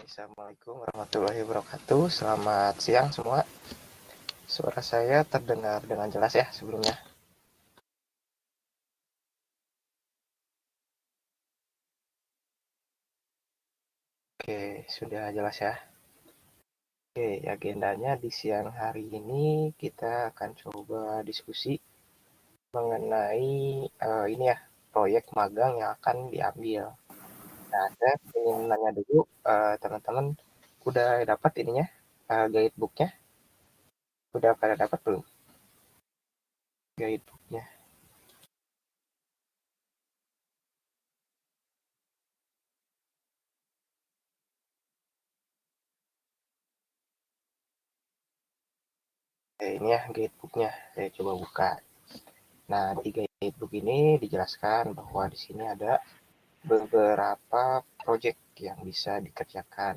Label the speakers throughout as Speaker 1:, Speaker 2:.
Speaker 1: Assalamualaikum warahmatullahi wabarakatuh. Selamat siang semua. Suara saya terdengar dengan jelas ya sebelumnya. Oke, sudah jelas ya. Oke, agendanya di siang hari ini kita akan coba diskusi mengenai ini ya, proyek magang yang akan diambil. Nah, saya ingin nanya dulu teman-teman udah dapat ininya, guidebooknya? Udah pada dapat belum guidebooknya? Ini ya guidebooknya, saya coba buka. Nah, di guidebook ini dijelaskan bahwa di sini ada beberapa proyek yang bisa dikerjakan.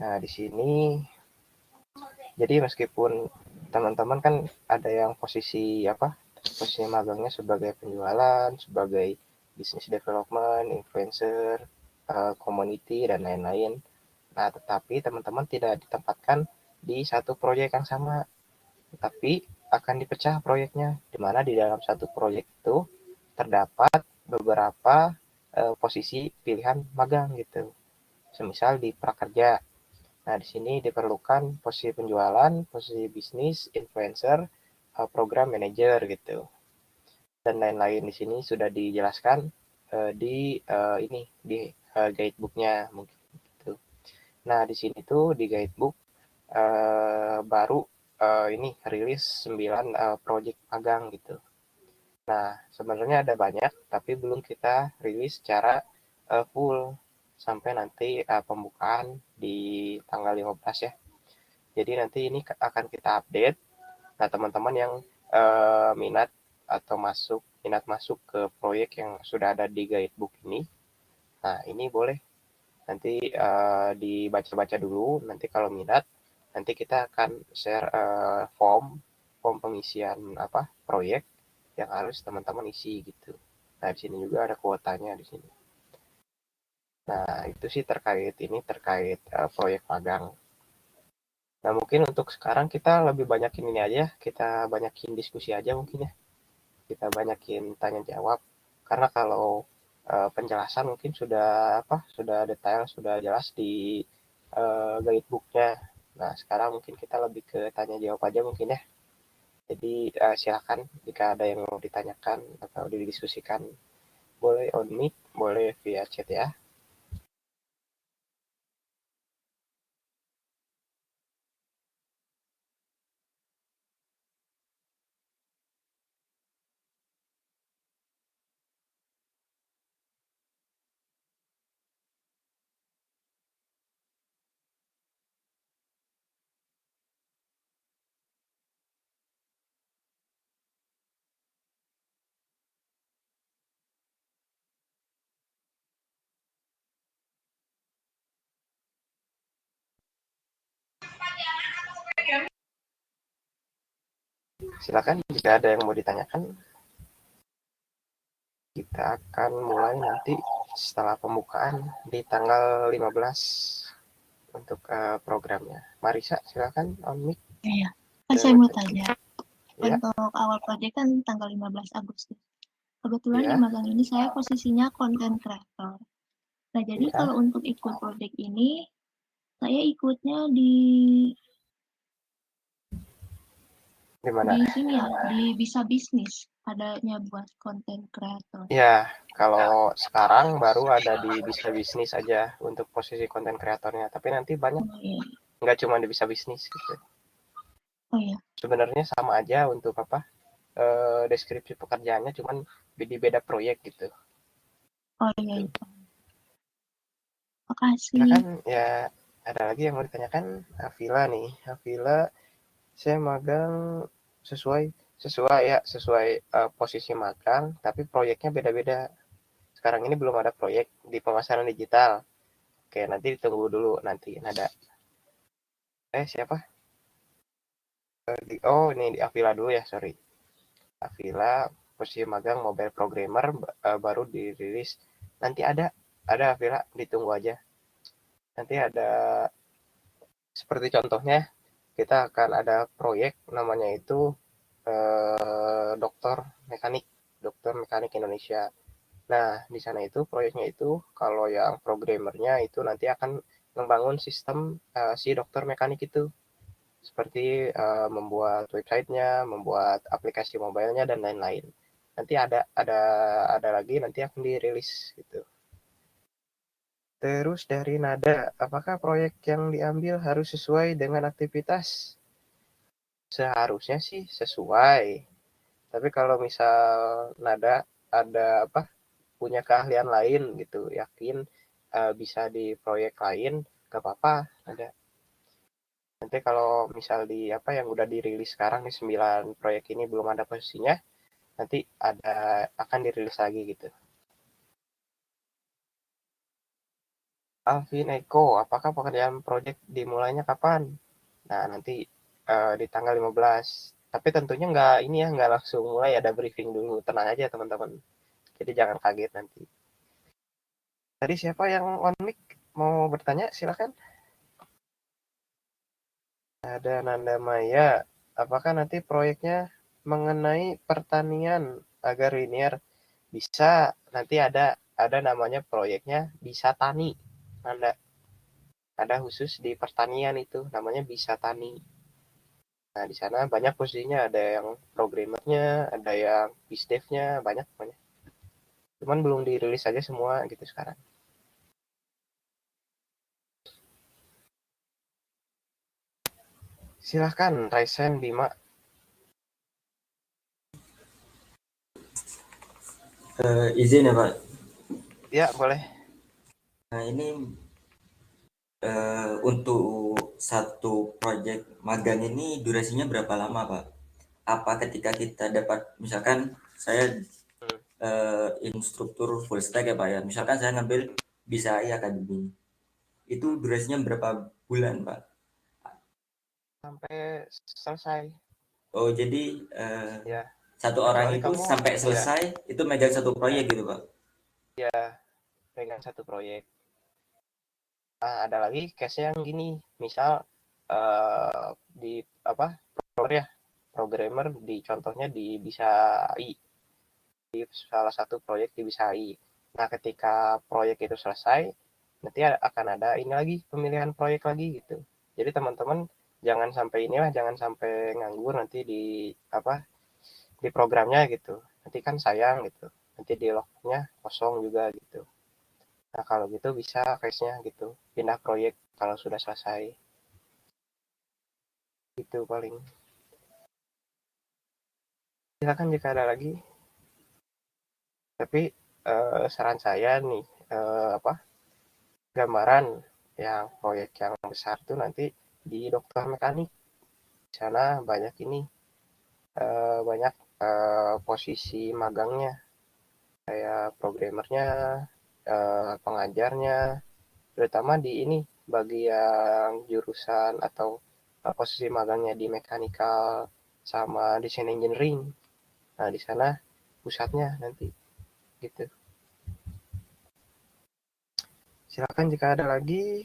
Speaker 1: Nah, di sini jadi meskipun teman-teman kan ada yang posisi apa? Posisi magangnya sebagai penjualan, sebagai business development, influencer, community dan lain-lain. Nah, tetapi teman-teman tidak ditempatkan di satu proyek yang sama, tetapi akan dipecah proyeknya, di mana di dalam satu proyek itu terdapat beberapa posisi pilihan magang gitu. Semisal di prakerja. Nah, di sini diperlukan posisi penjualan, posisi bisnis, influencer, program manager gitu. Dan lain-lain di sini sudah dijelaskan di ini di guidebooknya mungkin gitu. Nah, di sini tuh di guidebook baru ini rilis 9 project magang gitu. Nah, sebenarnya ada banyak, tapi belum kita rilis secara full sampai nanti pembukaan di tanggal 15 ya. Jadi nanti ini akan kita update. Nah, teman-teman yang minat atau minat masuk ke proyek yang sudah ada di guidebook ini, nah ini boleh nanti dibaca-baca dulu. Nanti kalau minat, nanti kita akan share form pengisian proyek yang harus teman-teman isi gitu. Nah, di sini juga ada kuotanya di sini. Nah, itu sih terkait proyek magang. Nah, mungkin untuk sekarang kita lebih banyakin ini aja, kita banyakin diskusi aja mungkin ya. Kita banyakin tanya jawab. Karena kalau penjelasan mungkin sudah detail, sudah jelas di guidebooknya. Nah, sekarang mungkin kita lebih ke tanya jawab aja mungkin ya. Jadi silakan jika ada yang mau ditanyakan atau didiskusikan, boleh on mic, boleh via chat ya. Silakan jika ada yang mau ditanyakan. Kita akan mulai nanti setelah pembukaan di tanggal 15 untuk programnya. Marisa, silakan on mic.
Speaker 2: Iya, saya mau tanya. Ya. Untuk awal proyek kan tanggal 15 Agustus. Kebetulan ya. Di magang ini saya posisinya content creator. Nah, jadi kalau untuk ikut proyek ini, saya ikutnya di
Speaker 1: mana?
Speaker 2: Di sini ya, di Bisa Bisnis, adanya buat content creator.
Speaker 1: Ya, kalau sekarang baru ada di Bisa Bisnis aja untuk posisi content creatornya, tapi nanti banyak. Oh, iya. Nggak cuma di Bisa Bisnis gitu.
Speaker 2: Oh iya.
Speaker 1: Sebenarnya sama aja untuk deskripsi pekerjaannya, cuman di beda proyek gitu.
Speaker 2: Oh iya. Gitu. Makasih.
Speaker 1: Ya kan, ya ada lagi yang mau ditanyakan. Avila nih, Avila, saya magang sesuai posisi magang, tapi proyeknya beda-beda. Sekarang ini belum ada proyek di pemasaran digital. Oke, nanti ditunggu dulu nanti ada. Siapa? Ini di Avila dulu ya, sorry. Avila posisi magang mobile programmer baru dirilis. Nanti ada Ada Vira, ditunggu aja. Nanti ada seperti contohnya kita akan ada proyek namanya itu dokter mekanik, dokter mekanik Indonesia. Nah, di sana itu proyeknya itu kalau yang programmernya itu nanti akan membangun sistem si dokter mekanik itu seperti membuat websitenya, membuat aplikasi mobilenya dan lain-lain. Nanti ada lagi nanti akan dirilis gitu. Terus dari nada, apakah proyek yang diambil harus sesuai dengan aktivitas? Seharusnya sih sesuai. Tapi kalau misal nada ada apa punya keahlian lain gitu, yakin bisa di proyek lain, gak apa-apa ada. Nanti kalau misal di apa yang udah dirilis sekarang nih 9 proyek ini belum ada posisinya, nanti akan dirilis lagi gitu. Alvin Eko, apakah pekerjaan proyek dimulainya kapan? Nah, nanti di tanggal 15. Tapi tentunya nggak langsung mulai, ada briefing dulu. Tenang aja teman-teman. Jadi jangan kaget nanti. Tadi siapa yang on mic mau bertanya? Silakan. Ada Nanda Maya. Apakah nanti proyeknya mengenai pertanian agar linear? Bisa. Nanti ada namanya proyeknya Bisa Tani. Nanda. Ada khusus di pertanian itu namanya Bisa Tani. Nah, di sana banyak posisinya, ada yang programmernya, ada yang bisdevnya, banyak banyak. Cuman belum dirilis aja semua gitu sekarang. Silahkan, Raisen Bima.
Speaker 3: Izin ya Pak.
Speaker 1: Ya, boleh.
Speaker 3: Nah ini untuk satu proyek magang ini durasinya berapa lama Pak? Apa ketika kita dapat misalkan saya instruktur full stack ya Pak ya. Misalkan saya ngambil Bisa AI Academy. Itu durasinya berapa bulan Pak?
Speaker 1: Sampai selesai.
Speaker 3: Oh jadi
Speaker 1: Ya,
Speaker 3: satu orang
Speaker 1: kecuali
Speaker 3: itu
Speaker 1: kamu,
Speaker 3: sampai
Speaker 1: ya,
Speaker 3: selesai itu megang satu proyek
Speaker 1: ya,
Speaker 3: gitu Pak?
Speaker 1: ya, pegang satu proyek. Nah, ada lagi case-nya yang gini, misal di apa programmer di contohnya di Bisa AI, di salah satu proyek di Bisa AI. Nah, ketika proyek itu selesai, nanti akan ada ini lagi pemilihan proyek lagi gitu. Jadi teman-teman jangan sampai nganggur nanti di apa di programnya gitu. Nanti kan sayang gitu. Nanti di lognya kosong juga gitu. Nah, kalau gitu bisa case-nya gitu. Pindah proyek kalau sudah selesai. Itu paling. Silakan jika ada lagi. Tapi saran saya nih gambaran yang proyek yang besar tuh nanti di dokter mekanik. Di sana banyak ini banyak posisi magangnya kayak programmernya, pengajarnya, terutama di ini bagi yang jurusan atau posisi magangnya di mechanical sama desain engineering. Nah, di sana pusatnya nanti gitu. Silakan jika ada lagi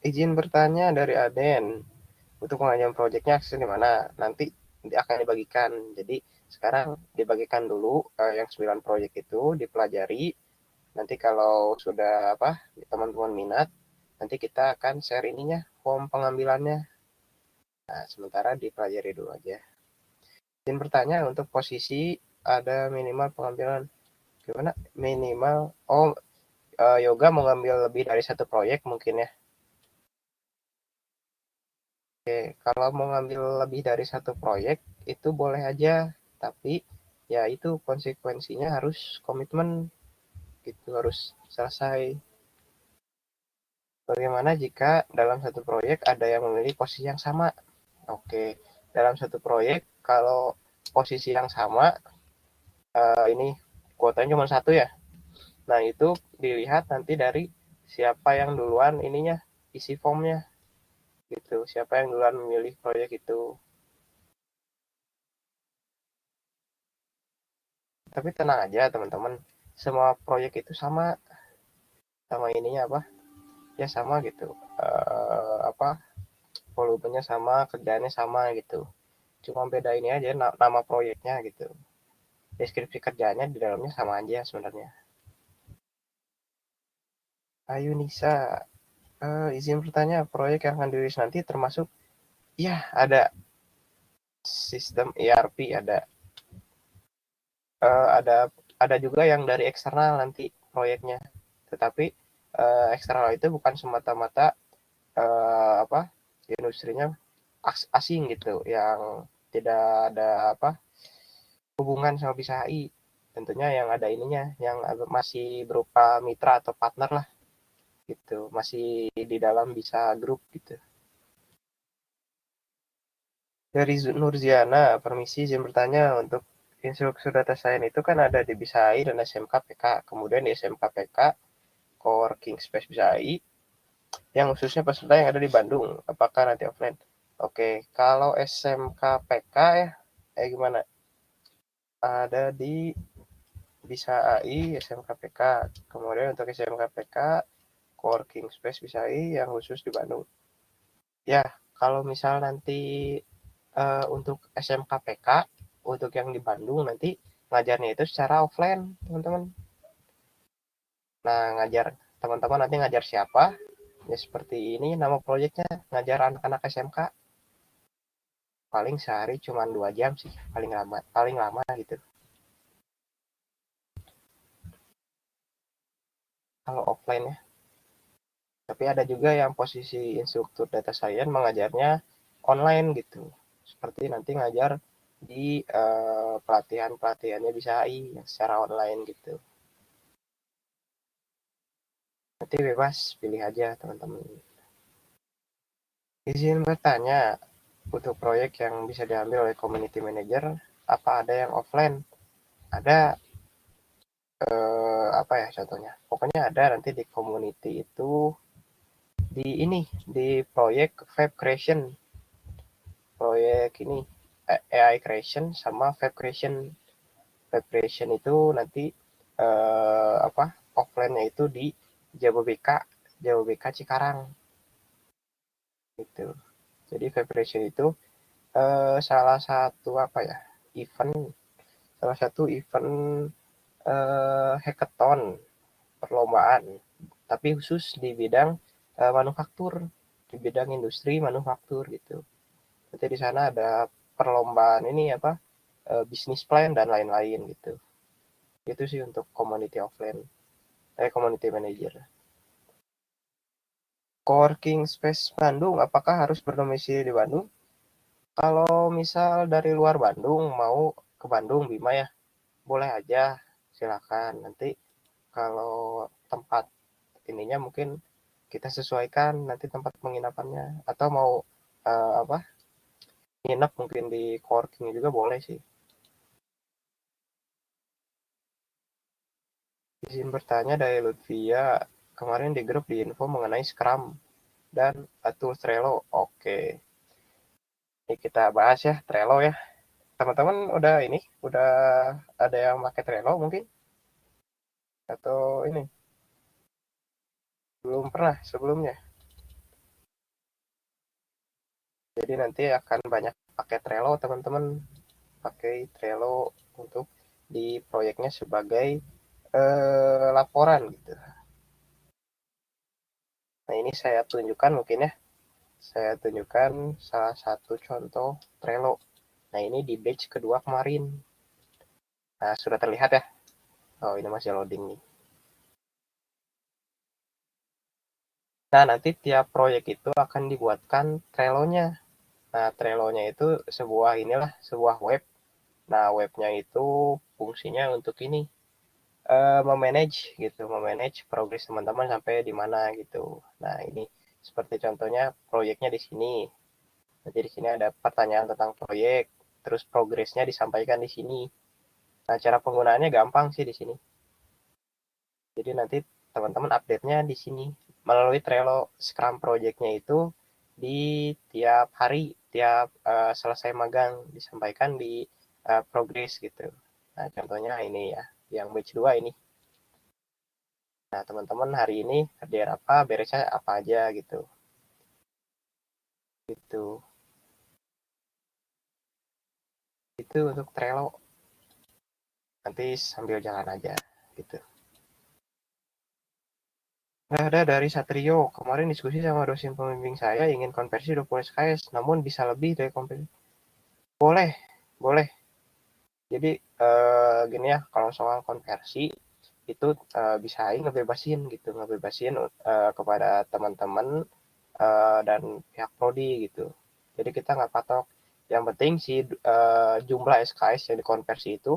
Speaker 1: izin bertanya dari Aden. Untuk pengajuan proyeknya akses di mana? Nanti akan dibagikan. Jadi sekarang dibagikan dulu yang 9 proyek itu dipelajari. Nanti kalau sudah teman-teman minat, nanti kita akan share ininya, form pengambilannya. Nah, sementara dipelajari dulu aja. Izin bertanya untuk posisi ada minimal pengambilan gimana? Minimal yoga mau ngambil lebih dari satu proyek mungkin ya. Oke, kalau mau ngambil lebih dari satu proyek itu boleh aja, tapi ya itu konsekuensinya harus komitmen gitu, harus selesai. Bagaimana jika dalam satu proyek ada yang memiliki posisi yang sama? Oke, dalam satu proyek kalau posisi yang sama ini kuotanya cuma satu ya. Nah, itu dilihat nanti dari siapa yang duluan ininya isi formnya gitu. Siapa yang duluan memilih proyek itu. Tapi tenang aja teman-teman, semua proyek itu sama. sama ininya apa ya sama gitu, apa volumenya sama, kerjaannya sama gitu, cuma beda ini aja nama proyeknya gitu, deskripsi kerjanya di dalamnya sama aja sebenarnya. Ayu Nisa, izin bertanya, proyek yang akan dirilis nanti termasuk ya ada sistem ERP, ada juga yang dari eksternal nanti proyeknya, tetapi eksternal itu bukan semata-mata apa industrinya asing gitu, yang tidak ada apa hubungan sama Bisa HI, tentunya yang ada ininya yang masih berupa mitra atau partner lah gitu, masih di dalam Bisa Group gitu. Dari Nurziana, permisi izin bertanya, untuk instruktur data science itu kan ada di Bisa HI dan SMK PK, kemudian di SMK PK Coworking Space Bisa HI yang khususnya peserta yang ada di Bandung, apakah nanti offline? Oke, kalau SMK PK ya, gimana? Ada di Bisa AI, SMK PK. Kemudian untuk SMK PK, Coworking Space Bisa AI yang khusus di Bandung. Ya, kalau misal nanti untuk SMK PK, untuk yang di Bandung nanti ngajarnya itu secara offline, teman-teman. Nah, teman-teman nanti ngajar siapa? Ya seperti ini nama proyeknya, ngajar anak-anak SMK. Paling sehari cuma 2 jam sih, paling lama gitu. Kalau offline ya. Tapi ada juga yang posisi instruktur data science mengajarnya online gitu. Seperti nanti ngajar di pelatihannya Bisa AI yang secara online gitu. Nanti bebas pilih aja teman-teman. Izin bertanya, untuk proyek yang bisa diambil oleh community manager, apa ada yang offline? Ada, apa ya contohnya? Pokoknya ada nanti di community itu, di proyek web creation, proyek ini AI creation sama web creation. Web creation itu nanti apa offline-nya itu di Jababeka Cikarang gitu. Jadi web creation itu salah satu apa ya event hackathon, perlombaan, tapi khusus di bidang manufaktur, di bidang industri manufaktur gitu. Nanti di sana ada perlombaan ini apa bisnis plan dan lain-lain gitu. Itu sih untuk community offline, community manager. Coworking Space Bandung, apakah harus berdomisili di Bandung? Kalau misal dari luar Bandung mau ke Bandung Bima ya, boleh aja, silakan. Nanti kalau tempat ininya mungkin kita sesuaikan nanti tempat penginapannya, atau mau apa nginep mungkin di coworking juga boleh sih. Izin bertanya dari Lutfia, kemarin di grup di info mengenai Scrum dan tools Trello. Oke, ini kita bahas ya Trello ya. Teman-teman udah ada yang pakai Trello mungkin, atau ini belum pernah sebelumnya? Jadi nanti akan banyak pakai Trello, teman-teman, pakai Trello untuk di proyeknya sebagai laporan gitu. Nah, ini saya tunjukkan mungkin ya, saya tunjukkan salah satu contoh Trello. Nah, ini di batch kedua kemarin. Nah, sudah terlihat ya. Oh, ini masih loading nih. Nah, nanti tiap proyek itu akan dibuatkan Trello-nya. Nah, Trello-nya itu sebuah web. Nah, webnya itu fungsinya untuk ini, memanage gitu, memanage progres teman-teman sampai di mana gitu. Nah, ini seperti contohnya proyeknya di sini. Jadi di sini ada pertanyaan tentang proyek, terus progresnya disampaikan di sini. Nah, cara penggunaannya gampang sih di sini. Jadi nanti teman-teman update-nya di sini melalui Trello. Scrum project-nya itu di tiap hari, tiap selesai magang disampaikan di progress gitu. Nah, contohnya ini ya, yang batch 2 ini. Nah, teman-teman hari ini kerjain apa, beresnya apa aja gitu. Gitu. Itu untuk Trello. Nanti sambil jalan aja gitu. Nah, ada dari Satrio. Kemarin diskusi sama dosen pembimbing saya ingin konversi 20 SKS, namun bisa lebih dari konversi. Boleh, boleh. Jadi gini ya, kalau soal konversi itu bisa ngebebasin gitu, ngebebasin kepada teman-teman dan pihak prodi gitu. Jadi kita nggak patok. Yang penting si jumlah SKS yang dikonversi itu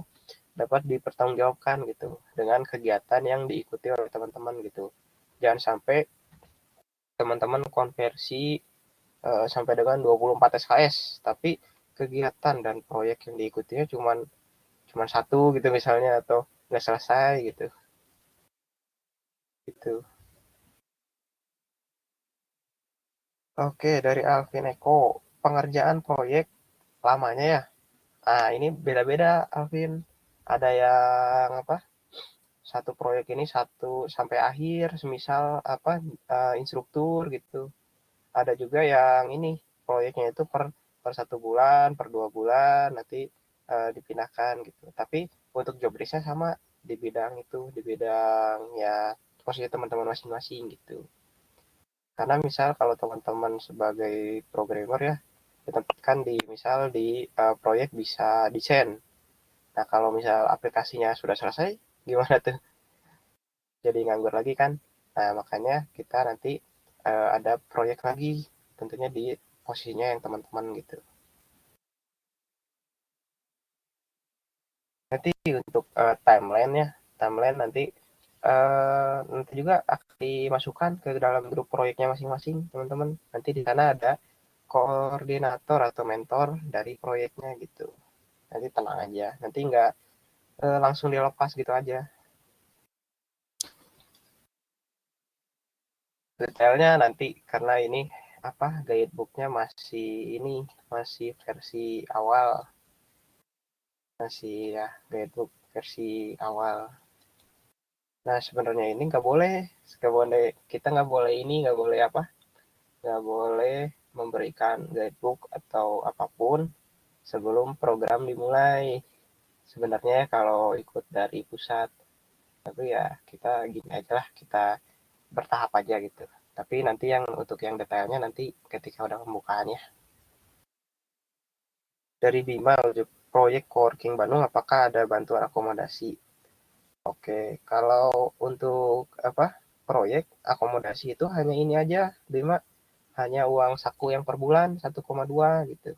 Speaker 1: dapat dipertanggungjawabkan gitu dengan kegiatan yang diikuti oleh teman-teman gitu. Jangan sampai teman-teman konversi sampai dengan 24 SKS, tapi kegiatan dan proyek yang diikutinya cuma satu gitu misalnya, atau nggak selesai gitu. Gitu. Oke, dari Alvin Eko, pengerjaan proyek lamanya ya. Nah, ini beda-beda Alvin. Ada yang apa? Satu proyek ini satu sampai akhir, semisal apa instruktur gitu. Ada juga yang ini proyeknya itu per 1 bulan, per 2 bulan nanti dipindahkan gitu. Tapi untuk job desknya sama di bidang itu, di bidang ya posisi teman-teman masing-masing gitu. Karena misal kalau teman-teman sebagai programmer ya ditempatkan di misal di proyek bisa desain. Nah, kalau misal aplikasinya sudah selesai, gimana tuh? Jadi nganggur lagi kan? Nah, makanya kita nanti ada proyek lagi, tentunya di posisinya yang teman-teman gitu. Nanti untuk timeline ya, timeline nanti juga akan dimasukkan ke dalam grup proyeknya masing-masing teman-teman. Nanti di sana ada koordinator atau mentor dari proyeknya gitu. Nanti tenang aja, nanti nggak langsung dilepas gitu aja. Detailnya nanti karena ini apa guidebooknya masih versi awal, masih ya guidebook versi awal. Nah, sebenarnya ini nggak boleh kita nggak boleh ini nggak boleh apa nggak boleh memberikan guidebook atau apapun sebelum program dimulai. Sebenarnya kalau ikut dari pusat, tapi ya kita gini aja lah, kita bertahap aja gitu. Tapi nanti untuk yang detailnya nanti ketika udah pembukaannya. Dari Bima, proyek coworking Bandung, apakah ada bantuan akomodasi? Oke, kalau untuk apa proyek akomodasi itu hanya ini aja, Bima, hanya uang saku yang per bulan 1,2 gitu.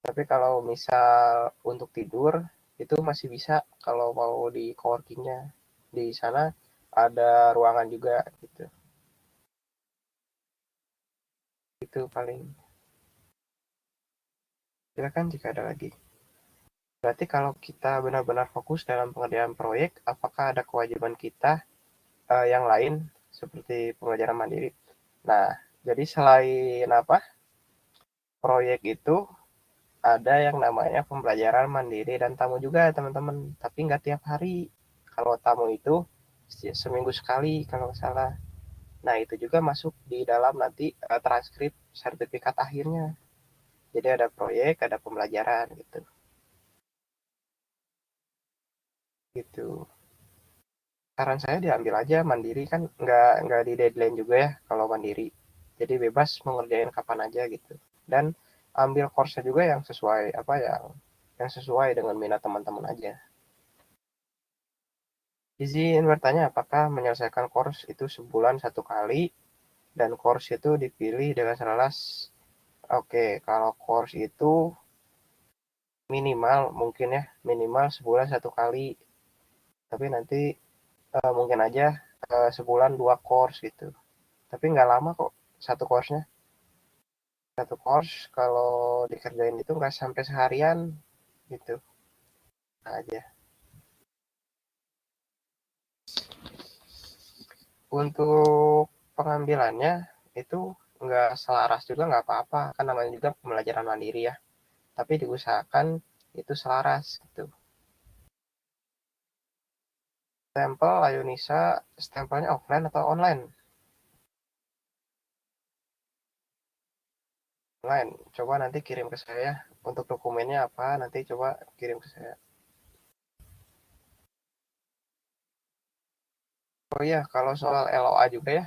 Speaker 1: Tapi kalau misal untuk tidur itu masih bisa kalau mau di coworkingnya. Di sana ada ruangan juga gitu. Itu paling. Silakan jika ada lagi. Berarti kalau kita benar-benar fokus dalam pengerjaan proyek, apakah ada kewajiban kita yang lain seperti pembelajaran mandiri? Nah, jadi selain apa proyek itu ada yang namanya pembelajaran mandiri dan tamu juga teman-teman, tapi nggak tiap hari. Kalau tamu itu seminggu sekali kalau nggak salah. Nah, itu juga masuk di dalam nanti transkrip sertifikat akhirnya. Jadi ada proyek, ada pembelajaran gitu. Gitu. Saran saya diambil aja mandiri kan nggak di deadline juga ya kalau mandiri. Jadi bebas mengerjain kapan aja gitu. Dan ambil course juga yang sesuai yang sesuai dengan minat teman-teman aja. Izin bertanya apakah menyelesaikan course itu sebulan 1 kali dan course itu dipilih dengan selaras. Oke, kalau course itu minimal mungkin ya minimal sebulan 1 kali. Tapi nanti mungkin aja sebulan 2 course gitu. Tapi nggak lama kok satu course-nya. Satu course kalau dikerjain itu nggak sampai seharian gitu aja. Untuk pengambilannya itu nggak selaras juga nggak apa-apa, kan namanya juga pembelajaran mandiri ya. Tapi diusahakan itu selaras gitu. Stempel Ayunisa, stempelnya offline atau online? Online. Coba nanti kirim ke saya. Untuk dokumennya apa, nanti coba kirim ke saya. Oh iya, kalau soal LOA juga ya.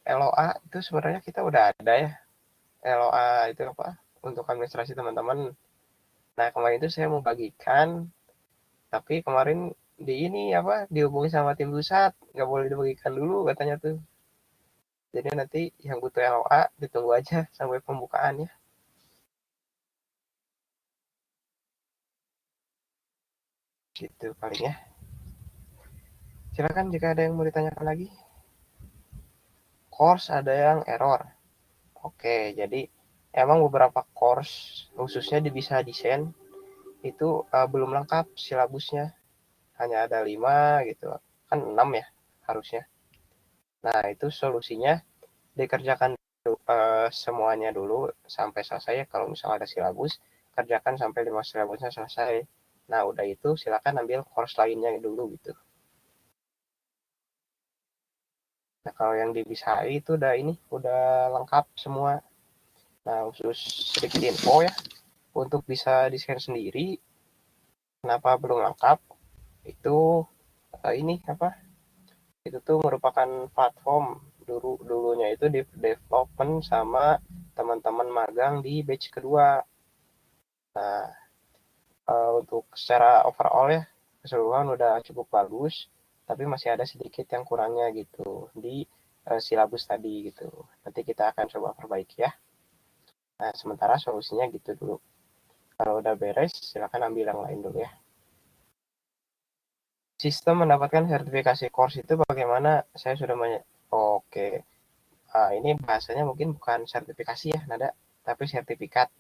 Speaker 1: LOA itu sebenarnya kita udah ada ya. LOA itu apa? Untuk administrasi teman-teman. Nah, kemarin itu saya mau bagikan, tapi kemarin di ini apa dihubungi sama tim pusat, nggak boleh dibagikan dulu katanya tuh. Jadi nanti yang butuh LOA ditunggu aja sampai pembukaan ya. Gitu paling ya. Silakan jika ada yang mau ditanyakan lagi. Course ada yang error. Oke, jadi emang beberapa course khususnya di bisa desain itu belum lengkap silabusnya. Hanya ada 5 gitu. Kan 6 ya harusnya. Nah, itu solusinya dikerjakan semuanya dulu sampai selesai. Kalau misalnya ada silabus, kerjakan sampai 5 silabusnya selesai. Nah, udah itu silakan ambil course lainnya dulu gitu. Nah, kalau yang di Bisai itu udah lengkap semua. Nah, khusus sedikit info ya, untuk bisa desain sendiri, kenapa belum lengkap? Itu ini apa? Itu tuh merupakan platform dulunya itu di development sama teman-teman magang di batch kedua. Nah, untuk secara overall ya keseluruhan udah cukup bagus, tapi masih ada sedikit yang kurangnya gitu di silabus tadi gitu. Nanti kita akan coba perbaiki ya. Nah, sementara solusinya gitu dulu. Kalau udah beres, silakan ambil yang lain dulu ya. Sistem mendapatkan sertifikasi course itu bagaimana? Saya sudah Oke. Ini bahasanya mungkin bukan sertifikasi ya, Nada, tapi sertifikat.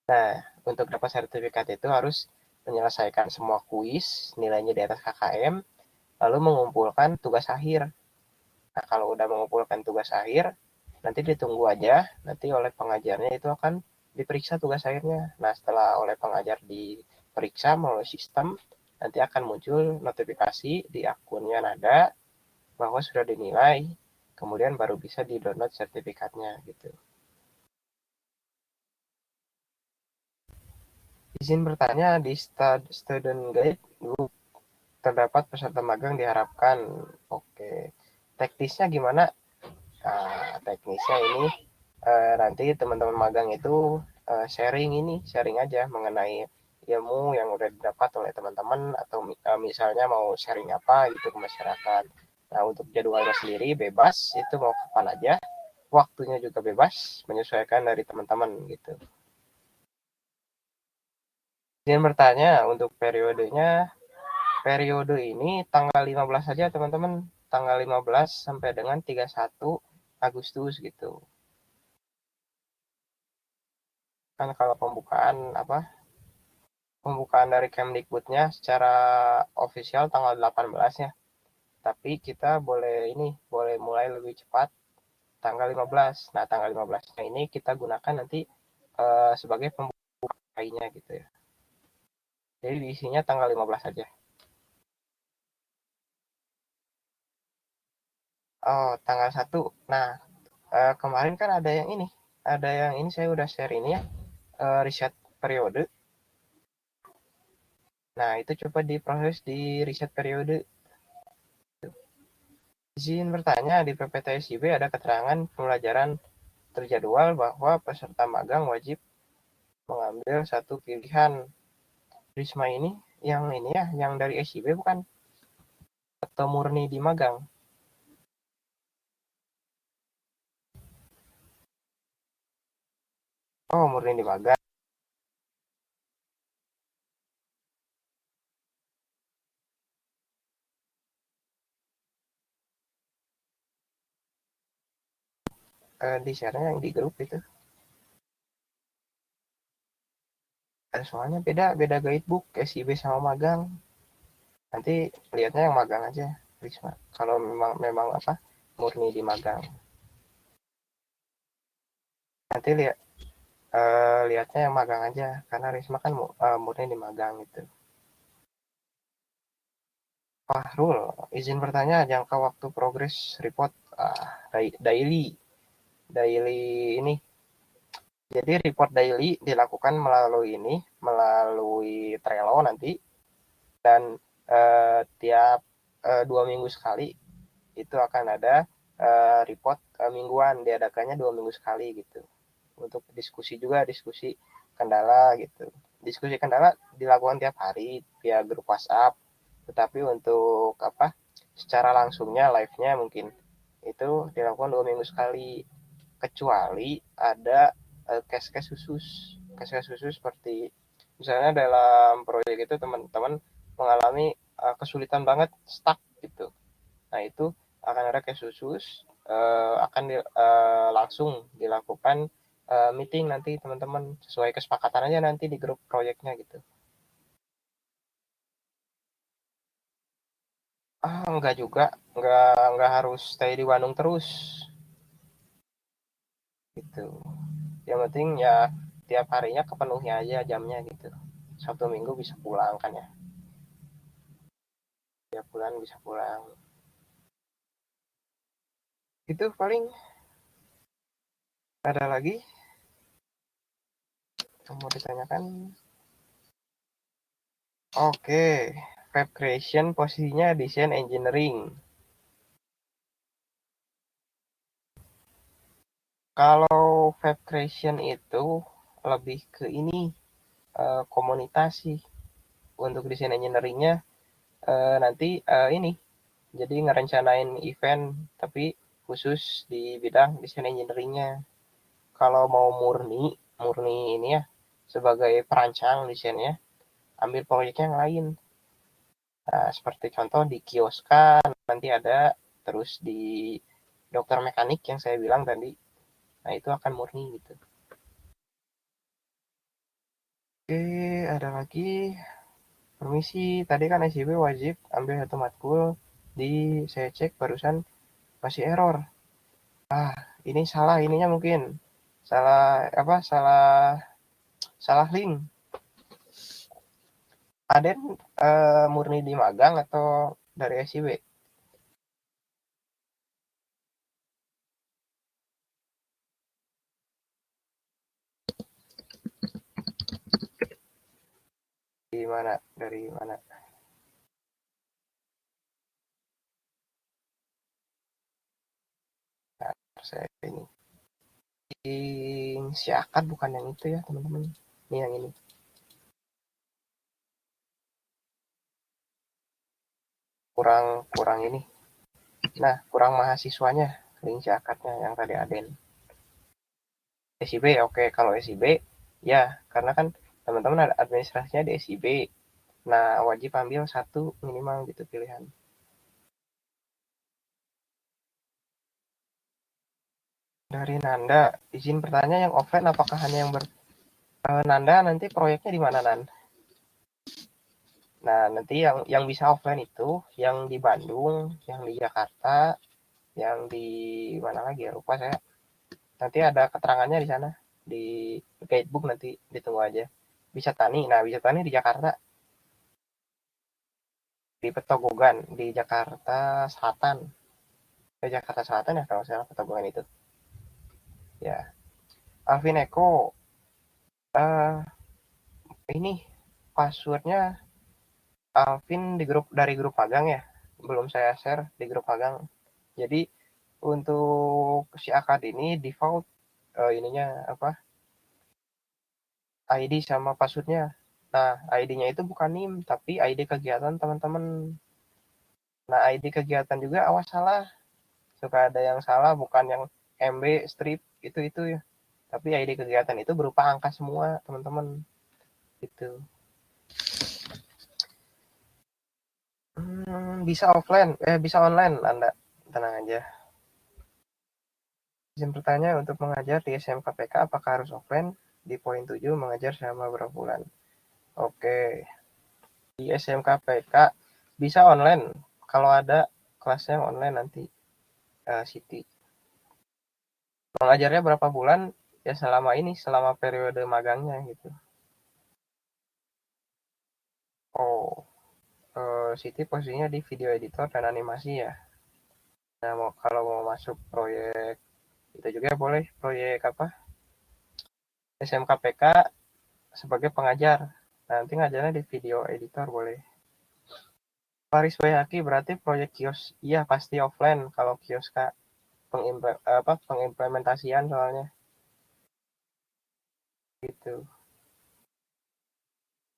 Speaker 1: Nah, untuk dapat sertifikat itu harus menyelesaikan semua kuis, nilainya di atas KKM, lalu mengumpulkan tugas akhir. Nah, kalau udah mengumpulkan tugas akhir, nanti ditunggu aja, nanti oleh pengajarnya itu akan diperiksa tugas akhirnya. Nah, setelah oleh pengajar diperiksa melalui sistem, nanti akan muncul notifikasi di akunnya Nada bahwa sudah dinilai, kemudian baru bisa di-download sertifikatnya gitu. Izin bertanya, di student guide group terdapat peserta magang diharapkan. Oke. Teknisnya gimana? Nah, teknisnya ini nanti teman-teman magang itu sharing aja mengenai ilmu yang udah didapat oleh teman-teman atau misalnya mau sharing apa gitu ke masyarakat. Nah, untuk jadwalnya sendiri bebas, itu mau kapan aja, waktunya juga bebas, menyesuaikan dari teman-teman gitu. Izin bertanya untuk periodenya, periode ini tanggal 15 saja teman-teman, tanggal 15 sampai dengan 31 Agustus gitu. Kan kalau pembukaan dari Kemdikbudnya secara ofisial tanggal 18 ya. Tapi kita boleh mulai lebih cepat tanggal 15. Nah, tanggal 15-nya ini kita gunakan nanti sebagai pembukanya gitu ya. Jadi diisinya tanggal 15 saja. Oh, tanggal 1. Nah, kemarin kan ada yang ini saya udah share ini ya, riset periode. Nah, itu coba diproses di riset periode. Izin bertanya, di PPTSIB ada keterangan pembelajaran terjadwal bahwa peserta magang wajib mengambil satu pilihan. Risma ini ya, yang dari SIB bukan? Atau murni di magang? Oh, murni di magang. Di share-nya yang di grup itu. Soalnya beda guidebook SIB sama magang. Nanti lihatnya yang magang aja, Risma. Kalau memang apa murni di magang. Nanti lihatnya yang magang aja, karena Risma kan murni di magang gitu. Fahrul, izin bertanya jangka waktu progres report daily ini. Jadi report daily dilakukan melalui Trello nanti, dan tiap 2 minggu sekali itu akan ada report mingguan, diadakannya 2 minggu sekali gitu. Untuk diskusi kendala gitu. Diskusi kendala dilakukan tiap hari via grup WhatsApp, tetapi untuk secara langsungnya live-nya mungkin itu dilakukan 2 minggu sekali, kecuali ada case-case khusus seperti misalnya dalam proyek itu teman-teman mengalami kesulitan banget stuck gitu. Nah, itu akan ada case khusus, akan langsung dilakukan meeting nanti teman-teman, sesuai kesepakatan aja nanti di grup proyeknya gitu. Enggak juga, enggak harus stay di Bandung terus gitu. Yang penting ya tiap harinya kepenuhi aja jamnya gitu. Sabtu Minggu bisa pulang kan ya. Tiap bulan bisa pulang. Itu paling. Ada lagi yang mau ditanyakan? Oke, web creation posisinya desain engineering. Kalau web creation itu lebih ke ini komunitas sih. Untuk desain engineeringnya nanti ini jadi ngerencanain event tapi khusus di bidang desain engineeringnya. Kalau mau murni ini ya sebagai perancang desainnya, ambil proyeknya yang lain. Nah, seperti contoh di kioskan nanti ada, terus di dokter mekanik yang saya bilang tadi. Nah, itu akan murni gitu. Oke, ada lagi. Permisi, tadi kan SIB wajib ambil satu matkul. Saya cek barusan masih error. Ini salah ininya mungkin. Salah link. Aden murni di magang atau dari SIB? Dari mana? Nah, saya ini. Si akad bukan yang itu ya, teman-teman. Ini yang ini. Kurang ini. Nah, kurang mahasiswanya. Link si akadnya yang tadi Aden. SIB, oke. Kalau SIB, ya, karena kan teman-teman ada administrasinya di SIB. Nah, wajib ambil satu minimal gitu pilihan. Dari Nanda, izin bertanya yang offline apakah hanya yang Nanda nanti proyeknya di mana, Nan? Nah, nanti yang bisa offline itu yang di Bandung, yang di Jakarta, yang di mana lagi ya, lupa saya. Nanti ada keterangannya di sana, di guidebook, nanti ditunggu aja. Bisa Tani, Bisa Tani di Jakarta, di Petogogan, di Jakarta Selatan. Di Jakarta Selatan ya kalau saya Petogogan itu. Ya, Alvin Eko, ini passwordnya Alvin dari grup magang ya, belum saya share di grup magang. Jadi untuk si akad ini default ininya ID sama passwordnya. Nah, ID-nya itu bukan NIM tapi ID kegiatan teman-teman. Nah, ID kegiatan juga awas salah, suka ada yang salah, bukan yang MB strip itu ya, tapi ID kegiatan itu berupa angka semua teman-teman gitu. Bisa offline, bisa online, Anda tenang aja. Izin bertanya, untuk mengajar di SMKPK apakah harus offline? Di poin 7 mengajar selama berapa bulan? Oke. Di SMKPK bisa online kalau ada kelasnya online nanti Siti. Mengajarnya berapa bulan? Ya selama periode magangnya gitu. Oh. Siti posisinya di video editor dan animasi ya. Nah, kalau mau masuk proyek itu juga boleh, proyek SMKPK sebagai pengajar. Nanti ngajarnya di video editor boleh. Paris Bayaki berarti proyek kios, iya pasti offline kalau kios Kak. Pengimplementasian soalnya. Gitu.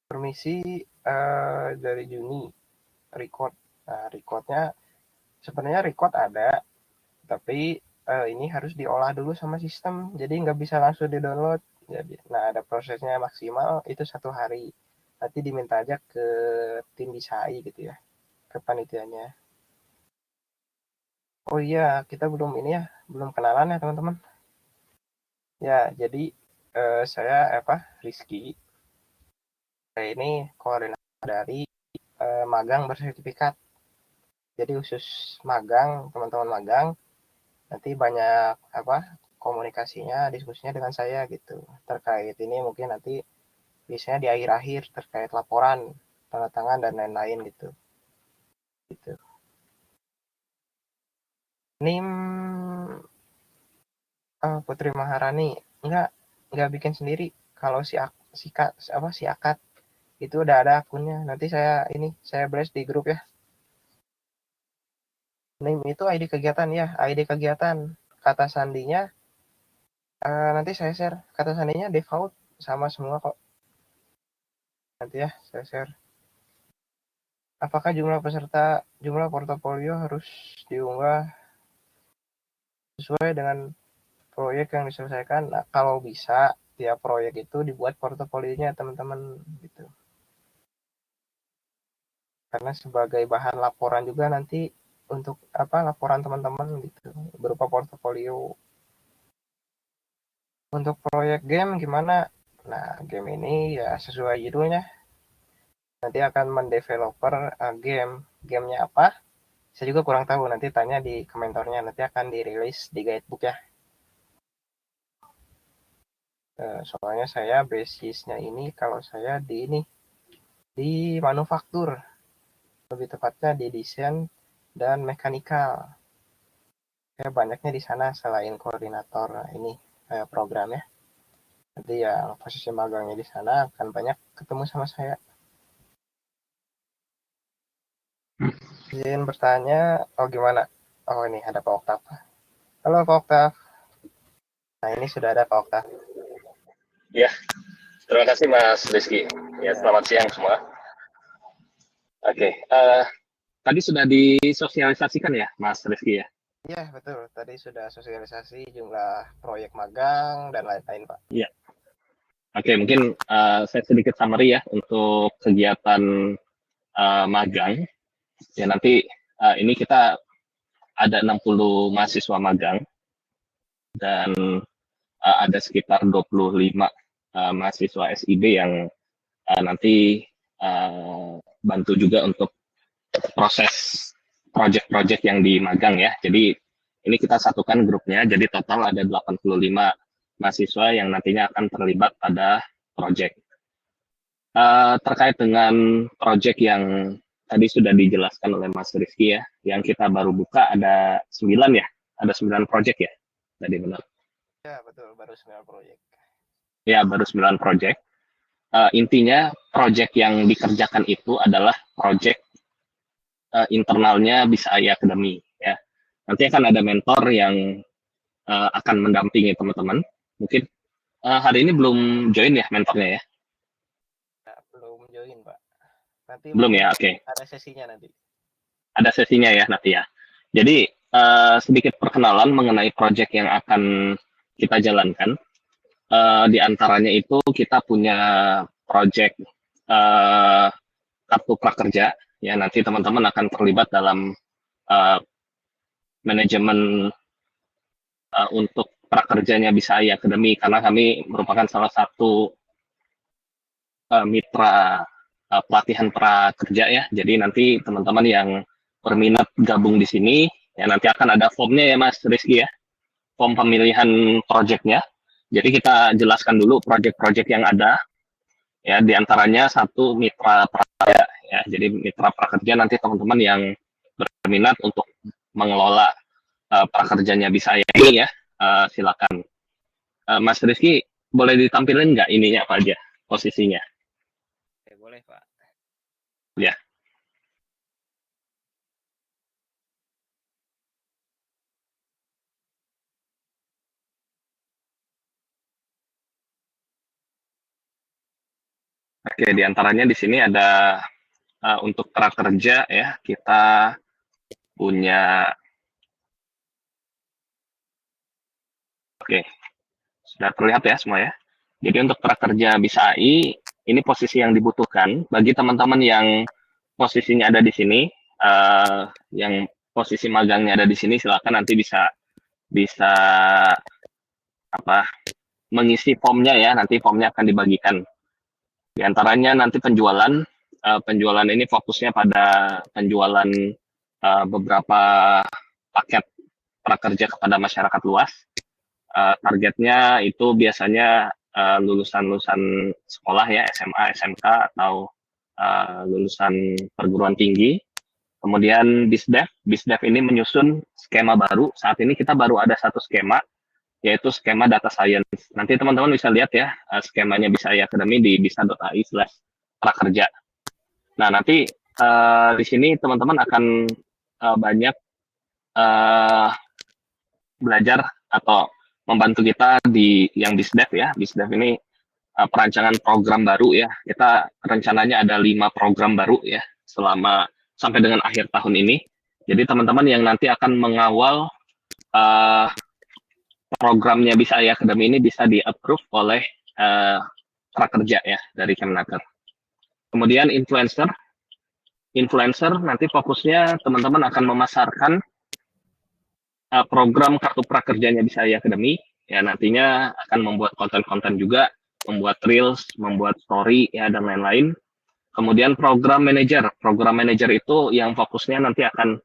Speaker 1: Permisi dari Juni record. Nah, recordnya sebenarnya record ada, tapi ini harus diolah dulu sama sistem, jadi nggak bisa langsung di-download. Jadi, nah ada prosesnya maksimal itu 1 hari. Nanti diminta aja ke tim Disai gitu ya, ke panitianya. Oh iya, kita belum ini ya, belum kenalan ya teman-teman. Ya, jadi saya Rizky. Saya ini koordinator dari magang bersertifikat. Jadi khusus magang, teman-teman magang nanti banyak komunikasinya, diskusinya dengan saya gitu. Terkait ini mungkin nanti biasanya di akhir-akhir terkait laporan, tanda tangan dan lain-lain gitu. NIM Putri Maharani nggak bikin sendiri. Kalau si Akad itu udah ada akunnya. Nanti saya blast di grup ya. NIM itu ID kegiatan ya, ID kegiatan. Kata sandinya nanti saya share. Kata sandinya default sama semua kok. Nanti ya saya share. Apakah jumlah portofolio harus diunggah sesuai dengan proyek yang diselesaikan? Nah, kalau bisa tiap proyek itu dibuat portofolionya teman-teman gitu. Karena sebagai bahan laporan juga nanti untuk laporan teman-teman gitu berupa portofolio. Untuk proyek game gimana? Nah, game ini ya sesuai judulnya. Nanti akan mendeveloper gamenya apa? Saya juga kurang tahu, nanti tanya di komentarnya, nanti akan dirilis di guidebook ya. Soalnya saya basisnya ini, kalau saya di manufaktur, lebih tepatnya di desain dan mekanikal. Saya banyaknya di sana selain koordinator ini program ya. Nanti yang posisi magangnya di sana akan banyak ketemu sama saya. Izin bertanya, gimana? Oh ini ada Pak Oktav. Halo Pak Oktav. Nah ini sudah ada Pak Oktav.
Speaker 4: Ya, terima kasih Mas Rizky. Ya, selamat siang semua. Oke, tadi sudah disosialisasikan ya Mas Rizky ya?
Speaker 1: Iya betul, tadi sudah sosialisasi jumlah proyek magang dan lain-lain Pak.
Speaker 4: Iya. Oke, mungkin saya sedikit summary ya untuk kegiatan magang. Ya nanti ini kita ada 60 mahasiswa magang dan ada sekitar 25 mahasiswa SIB yang nanti bantu juga untuk proses project-project yang di magang ya. Jadi ini kita satukan grupnya, jadi total ada 85 mahasiswa yang nantinya akan terlibat pada project. Terkait dengan project yang tadi sudah dijelaskan oleh Mas Rizky ya, yang kita baru buka ada 9 ya, ada 9 project ya, tadi benar?
Speaker 1: Ya betul, baru 9 project.
Speaker 4: Ya, baru 9 project. Intinya project yang dikerjakan itu adalah project internalnya BISAI Academy ya. Nanti akan ada mentor yang akan mendampingi teman-teman. Mungkin hari ini belum join ya mentornya ya?
Speaker 1: Belum join Pak. Nanti
Speaker 4: belum ya, oke.
Speaker 1: Ada sesinya nanti.
Speaker 4: Ada sesinya ya nanti ya. Jadi sedikit perkenalan mengenai project yang akan kita jalankan. Di antaranya itu kita punya project kartu prakerja. Ya nanti teman-teman akan terlibat dalam manajemen untuk prakerjanya BISAI Academy karena kami merupakan salah satu mitra pelatihan prakerja ya. Jadi nanti teman-teman yang berminat gabung di sini ya nanti akan ada formnya ya Mas Rizky ya, form pemilihan projectnya. Jadi kita jelaskan dulu project-project yang ada ya, diantaranya satu mitra prakerja ya. Jadi mitra prakerja nanti teman-teman yang berminat untuk mengelola prakerjanya Bisa ini ya, silakan. Mas Rizky, boleh ditampilin nggak ininya apa aja posisinya?
Speaker 1: Boleh Pak.
Speaker 4: Ya. Oke, diantaranya di sini ada untuk prakerja ya, kita punya, oke, sudah terlihat ya semua ya. Jadi untuk prakerja Bisa AI, ini posisi yang dibutuhkan bagi teman-teman yang posisinya ada di sini, yang posisi magangnya ada di sini, silakan nanti bisa mengisi formnya ya, nanti formnya akan dibagikan. Di antaranya nanti penjualan ini fokusnya pada penjualan beberapa paket prakerja kepada masyarakat luas. Targetnya itu biasanya lulusan sekolah ya, SMA, SMK, atau lulusan perguruan tinggi. Kemudian BISDEV ini menyusun skema baru. Saat ini kita baru ada satu skema, yaitu skema data science. Nanti teman-teman bisa lihat ya, skemanya Bisa AI Academy di bisa.ai/prakerja. Nah, nanti di sini teman-teman akan banyak belajar atau membantu kita di yang BISDEV ya. BISDEV ini perancangan program baru ya. Kita rencananya ada 5 program baru ya sampai dengan akhir tahun ini. Jadi teman-teman yang nanti akan mengawal programnya Bisa AI Academy ini bisa di-approve oleh prakerja ya dari Kemnaker. Kemudian influencer nanti fokusnya teman-teman akan memasarkan program kartu prakerjanya Bisa AI Academy ya, nantinya akan membuat konten-konten juga, membuat reels, membuat story ya, dan lain-lain. Kemudian program manager itu yang fokusnya nanti akan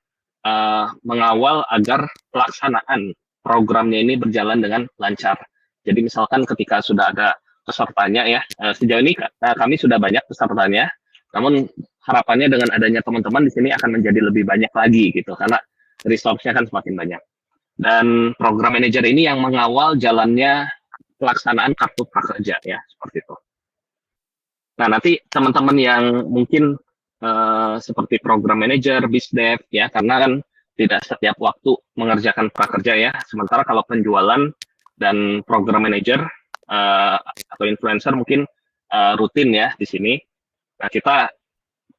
Speaker 4: mengawal agar pelaksanaan programnya ini berjalan dengan lancar. Jadi misalkan ketika sudah ada pesertanya ya, sejauh ini kami sudah banyak pesertanya, namun harapannya dengan adanya teman-teman di sini akan menjadi lebih banyak lagi gitu, karena resource-nya kan semakin banyak. Dan program manager ini yang mengawal jalannya pelaksanaan kartu prakerja ya, seperti itu. Nah, nanti teman-teman yang mungkin seperti program manager, BISDEV ya, karena kan tidak setiap waktu mengerjakan prakerja ya. Sementara kalau penjualan dan program manager atau influencer mungkin rutin ya di sini. Nah, kita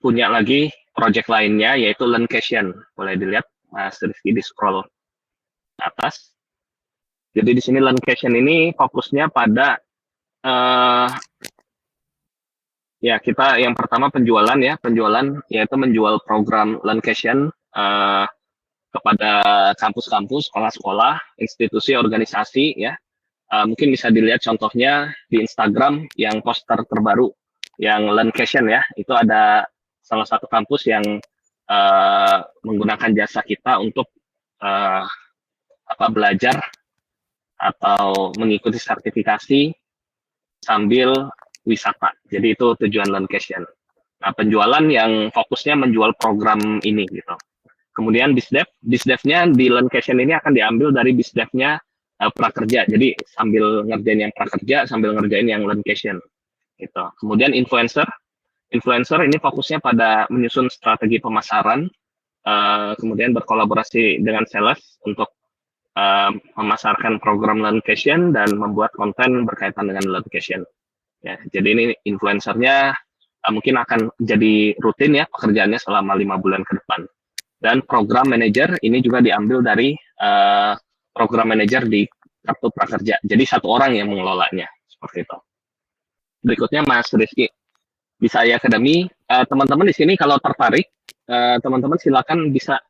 Speaker 4: punya lagi project lainnya yaitu Learncation. Boleh dilihat Mas Rizky di scroll ke atas. Jadi di sini Learncation ini fokusnya pada ya, kita yang pertama penjualan yaitu menjual program Learncation kepada kampus-kampus, sekolah-sekolah, institusi, organisasi ya. Mungkin bisa dilihat contohnya di Instagram yang poster terbaru yang Learncation ya, itu ada salah satu kampus yang menggunakan jasa kita untuk belajar atau mengikuti sertifikasi sambil wisata. Jadi itu tujuan Learncation. Nah, penjualan yang fokusnya menjual program ini gitu. Kemudian BISDEV-nya di Learncation ini akan diambil dari BISDEV-nya prakerja. Jadi sambil ngerjain yang prakerja, sambil ngerjain yang Learncation gitu. Kemudian influencer ini fokusnya pada menyusun strategi pemasaran, kemudian berkolaborasi dengan sales untuk memasarkan program Learncation dan membuat konten berkaitan dengan Learncation. Ya, jadi ini influencernya mungkin akan jadi rutin ya pekerjaannya selama 5 bulan ke depan. Dan program manager ini juga diambil dari program manager di kartu prakerja. Jadi satu orang yang mengelolanya seperti itu. Berikutnya Mas Rizky, Bisa AI Academy. Teman-teman di sini kalau tertarik, teman-teman silakan bisa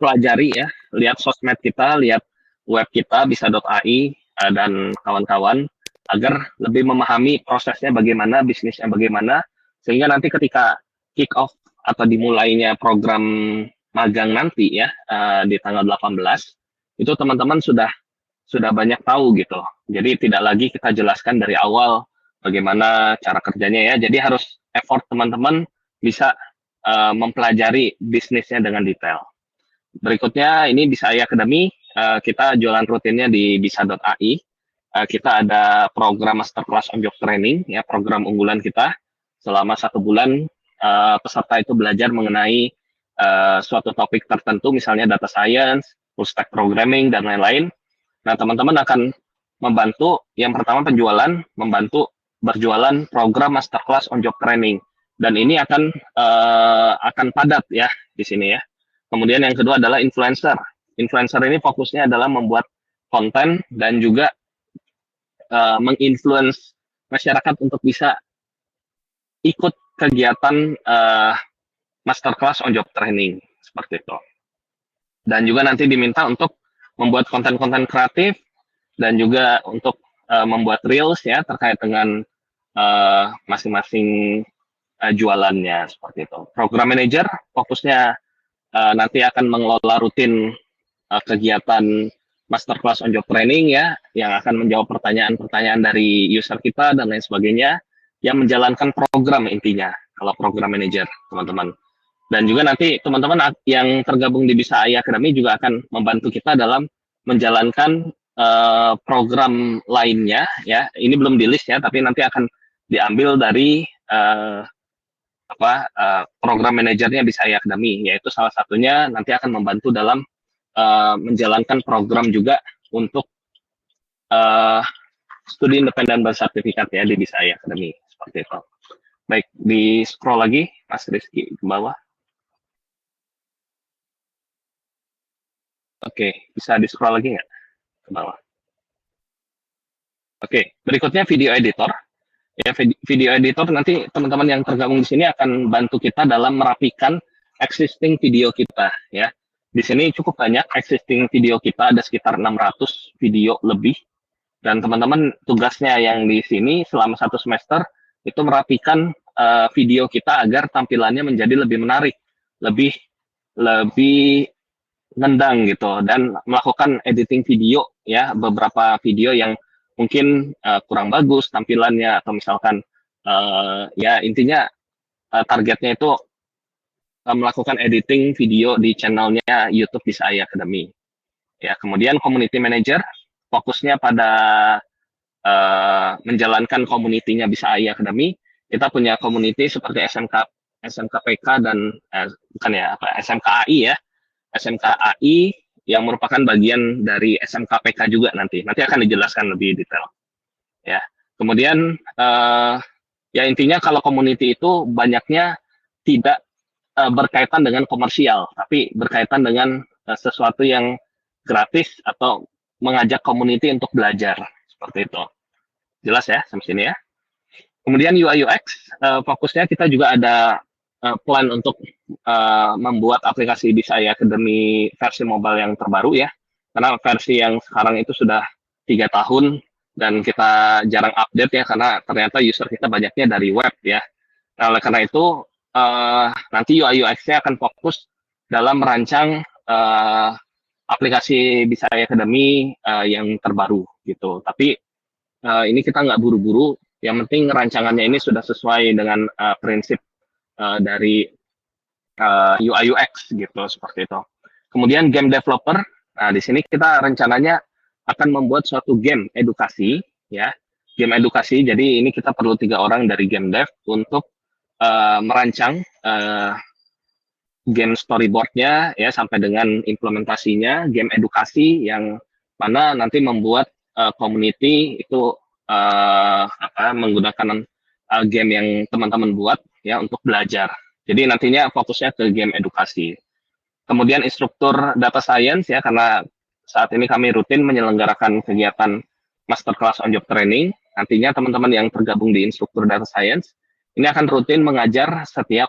Speaker 4: pelajari ya, lihat sosmed kita, lihat web kita bisa.ai dan kawan-kawan, agar lebih memahami prosesnya bagaimana, bisnisnya bagaimana, sehingga nanti ketika kick off atau dimulainya program magang nanti ya di tanggal 18, itu teman-teman sudah banyak tahu gitu. Jadi tidak lagi kita jelaskan dari awal bagaimana cara kerjanya ya. Jadi harus effort teman-teman bisa mempelajari bisnisnya dengan detail. Berikutnya ini Bisa AI Academy, kita jualan rutinnya di bisa.ai. Kita ada program Masterclass on Job Training, ya program unggulan kita. Selama 1 bulan, peserta itu belajar mengenai suatu topik tertentu, misalnya data science, full stack programming, dan lain-lain. Nah, teman-teman akan membantu, yang pertama penjualan, membantu berjualan program Masterclass on Job Training. Dan ini akan padat ya di sini ya. Kemudian yang kedua adalah influencer. Influencer ini fokusnya adalah membuat konten dan juga menginfluence masyarakat untuk bisa ikut kegiatan Masterclass on Job Training seperti itu. Dan juga nanti diminta untuk membuat konten-konten kreatif dan juga untuk membuat reels ya terkait dengan masing-masing jualannya seperti itu. Program manager fokusnya nanti akan mengelola rutin kegiatan Masterclass on Job Training ya, yang akan menjawab pertanyaan-pertanyaan dari user kita dan lain sebagainya, yang menjalankan program intinya kalau program manager teman-teman. Dan juga nanti teman-teman yang tergabung di Bisa AI Academy juga akan membantu kita dalam menjalankan program lainnya ya. Ini belum di list ya, tapi nanti akan diambil dari program manajernya Bisa AI Academy, yaitu salah satunya nanti akan membantu dalam menjalankan program juga untuk studi independen bersertifikat ya di Bisa AI Academy seperti itu. Baik, di scroll lagi Mas Rizky ke bawah. Oke, bisa di scroll lagi nggak ke bawah? Oke, berikutnya video editor. Ya, video editor nanti teman-teman yang tergabung di sini akan bantu kita dalam merapikan existing video kita ya. Di sini cukup banyak existing video kita, ada sekitar 600 video lebih. Dan teman-teman tugasnya yang di sini selama 1 semester itu merapikan video kita agar tampilannya menjadi lebih menarik, lebih ngendang gitu, dan melakukan editing video ya, beberapa video yang mungkin kurang bagus tampilannya, atau misalkan ya intinya targetnya itu melakukan editing video di channelnya YouTube Bisa AI Academy. Ya, kemudian community manager fokusnya pada menjalankan community-nya Bisa AI Academy. Kita punya community seperti SMKPK dan SMKAI ya. SMKAI yang merupakan bagian dari SMKPK juga nanti akan dijelaskan lebih detail. Ya, kemudian ya intinya kalau community itu banyaknya tidak berkaitan dengan komersial, tapi berkaitan dengan sesuatu yang gratis atau mengajak community untuk belajar seperti itu. Jelas ya sampai sini ya. Kemudian UI UX fokusnya kita juga ada plan untuk membuat aplikasi Bisa AI Academy versi mobile yang terbaru ya. Karena versi yang sekarang itu sudah 3 tahun dan kita jarang update ya, karena ternyata user kita banyaknya dari web ya. Nah, oleh karena itu nanti UI UX-nya akan fokus dalam merancang aplikasi Bisa AI Academy yang terbaru gitu. Tapi ini kita nggak buru-buru, yang penting rancangannya ini sudah sesuai dengan prinsip dari UI UX gitu, seperti itu. Kemudian game developer, nah di sini kita rencananya akan membuat suatu game edukasi ya, game edukasi. Jadi ini kita perlu 3 orang dari game dev untuk merancang game storyboardnya ya sampai dengan implementasinya, game edukasi yang mana nanti membuat community itu menggunakan game yang teman-teman buat ya untuk belajar. Jadi nantinya fokusnya ke game edukasi. Kemudian instruktur data science ya, karena saat ini kami rutin menyelenggarakan kegiatan Masterclass on Job Training. Nantinya teman-teman yang tergabung di instruktur data science ini akan rutin mengajar setiap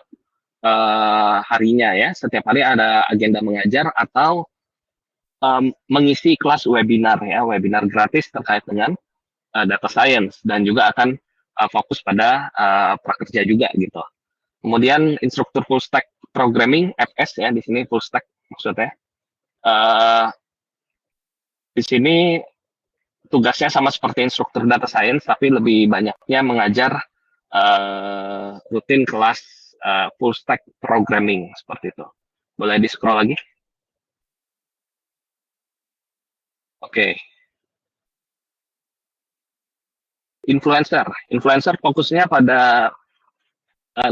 Speaker 4: harinya ya. Setiap hari ada agenda mengajar atau mengisi kelas webinar ya, webinar gratis terkait dengan data science, dan juga akan fokus pada prakerja juga gitu. Kemudian instruktur full stack programming FS ya, di sini full stack maksudnya. Di sini tugasnya sama seperti instruktur data science, tapi lebih banyaknya mengajar rutin kelas full stack programming seperti itu. Boleh di scroll lagi? Oke. Influencer fokusnya pada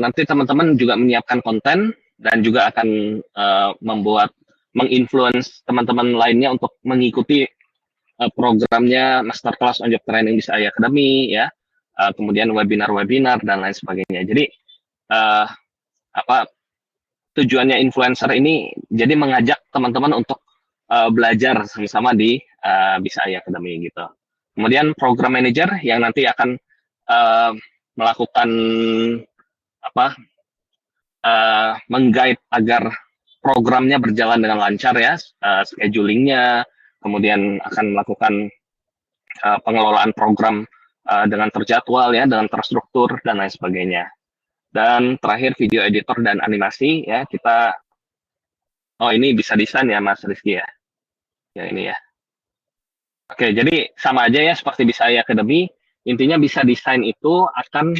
Speaker 4: nanti teman-teman juga menyiapkan konten dan juga akan menginfluence teman-teman lainnya untuk mengikuti programnya Masterclass on Job Training Bisa AI Academy, ya, kemudian webinar-webinar dan lain sebagainya. Jadi tujuannya influencer ini jadi mengajak teman-teman untuk belajar sama-sama di Bisa AI Academy gitu. Kemudian program manager yang nanti akan melakukan meng-guide agar programnya berjalan dengan lancar, ya, schedulingnya, kemudian akan melakukan pengelolaan program dengan terjadwal, ya, dengan terstruktur dan lain sebagainya. Dan terakhir video editor dan animasi, ya, kita ini bisa desain ya Mas Rizky, ya. Ya ini ya. Oke, jadi sama aja ya seperti Bisa AI Academy. Intinya bisa desain itu akan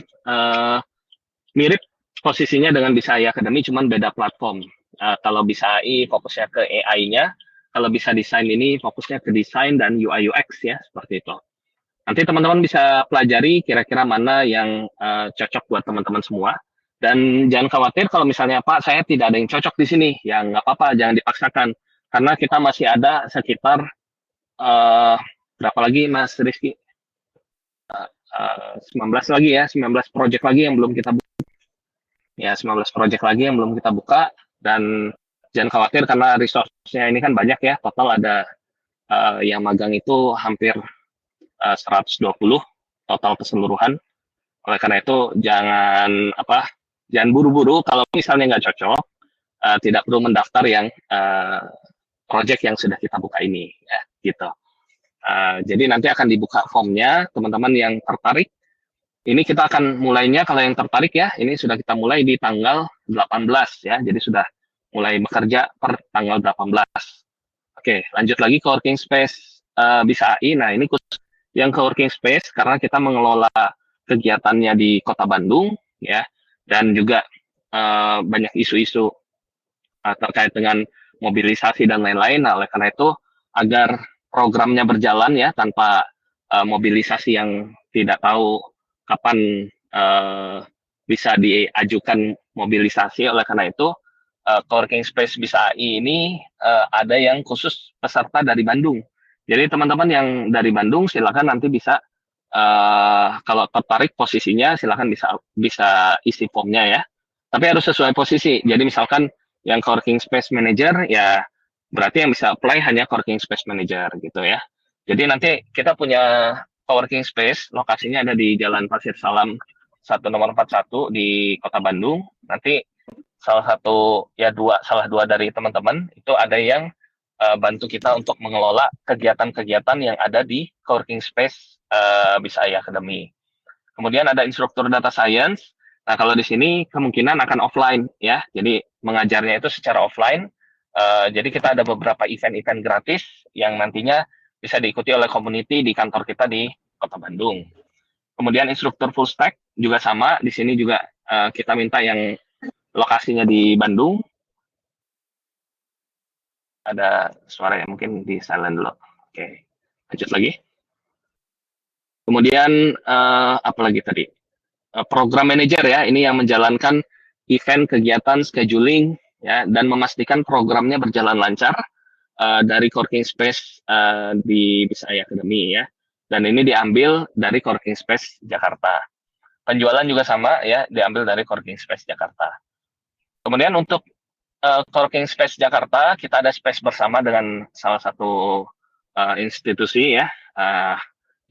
Speaker 4: mirip posisinya dengan Bisa AI Academy, cuman beda platform. Kalau Bisa AI fokusnya ke AI-nya, kalau Bisa Desain ini fokusnya ke desain dan UI UX, ya, seperti itu. Nanti teman-teman bisa pelajari kira-kira mana yang cocok buat teman-teman semua. Dan jangan khawatir kalau misalnya Pak, saya tidak ada yang cocok di sini, ya nggak apa-apa, jangan dipaksakan. Karena kita masih ada sekitar berapa lagi Mas Rizky? 19 lagi ya, 19 project lagi yang belum kita buka. Ya, 19 project lagi yang belum kita buka, dan jangan khawatir karena resource-nya ini kan banyak ya, total ada yang magang itu hampir 120 total keseluruhan. Oleh karena itu jangan buru-buru kalau misalnya nggak cocok, tidak perlu mendaftar yang project yang sudah kita buka ini, ya, gitu. Jadi nanti akan dibuka formnya, teman-teman yang tertarik. Ini kita akan mulainya, kalau yang tertarik ya, ini sudah kita mulai di tanggal 18 ya, jadi sudah mulai bekerja per tanggal 18. Oke, lanjut lagi ke working space Bisa AI. Nah, ini khusus yang ke working space karena kita mengelola kegiatannya di Kota Bandung, ya, dan juga banyak isu-isu terkait dengan mobilisasi dan lain-lain. Nah, oleh karena itu, agar programnya berjalan ya tanpa mobilisasi yang tidak tahu kapan bisa diajukan mobilisasi. Oleh karena itu, coworking space Bisa AI ini ada yang khusus peserta dari Bandung. Jadi teman-teman yang dari Bandung silakan nanti bisa kalau tertarik posisinya silakan bisa isi formnya ya. Tapi harus sesuai posisi. Jadi misalkan yang coworking space manager ya berarti yang bisa apply hanya coworking space manager gitu ya. Jadi nanti kita punya coworking space, lokasinya ada di Jalan Pasir Salam 1 nomor 41 di Kota Bandung. Nanti salah dua dari teman-teman itu ada yang bantu kita untuk mengelola kegiatan-kegiatan yang ada di coworking space Bisa AI Academy. Kemudian ada instruktur data science. Nah, kalau di sini kemungkinan akan offline ya. Jadi mengajarnya itu secara offline. Jadi kita ada beberapa event-event gratis yang nantinya bisa diikuti oleh community di kantor kita di Kota Bandung. Kemudian instruktur full stack juga sama. Di sini juga kita minta yang lokasinya di Bandung. Ada suara yang mungkin di silent dulu. Oke, lanjut lagi. Kemudian apa lagi tadi? Program manager ya, ini yang menjalankan event, kegiatan, scheduling, ya, dan memastikan programnya berjalan lancar dari coworking space di Bisa AI Academy ya. Dan ini diambil dari coworking space Jakarta. Penjualan juga sama ya, diambil dari coworking space Jakarta. Kemudian untuk coworking space Jakarta, kita ada space bersama dengan salah satu institusi ya.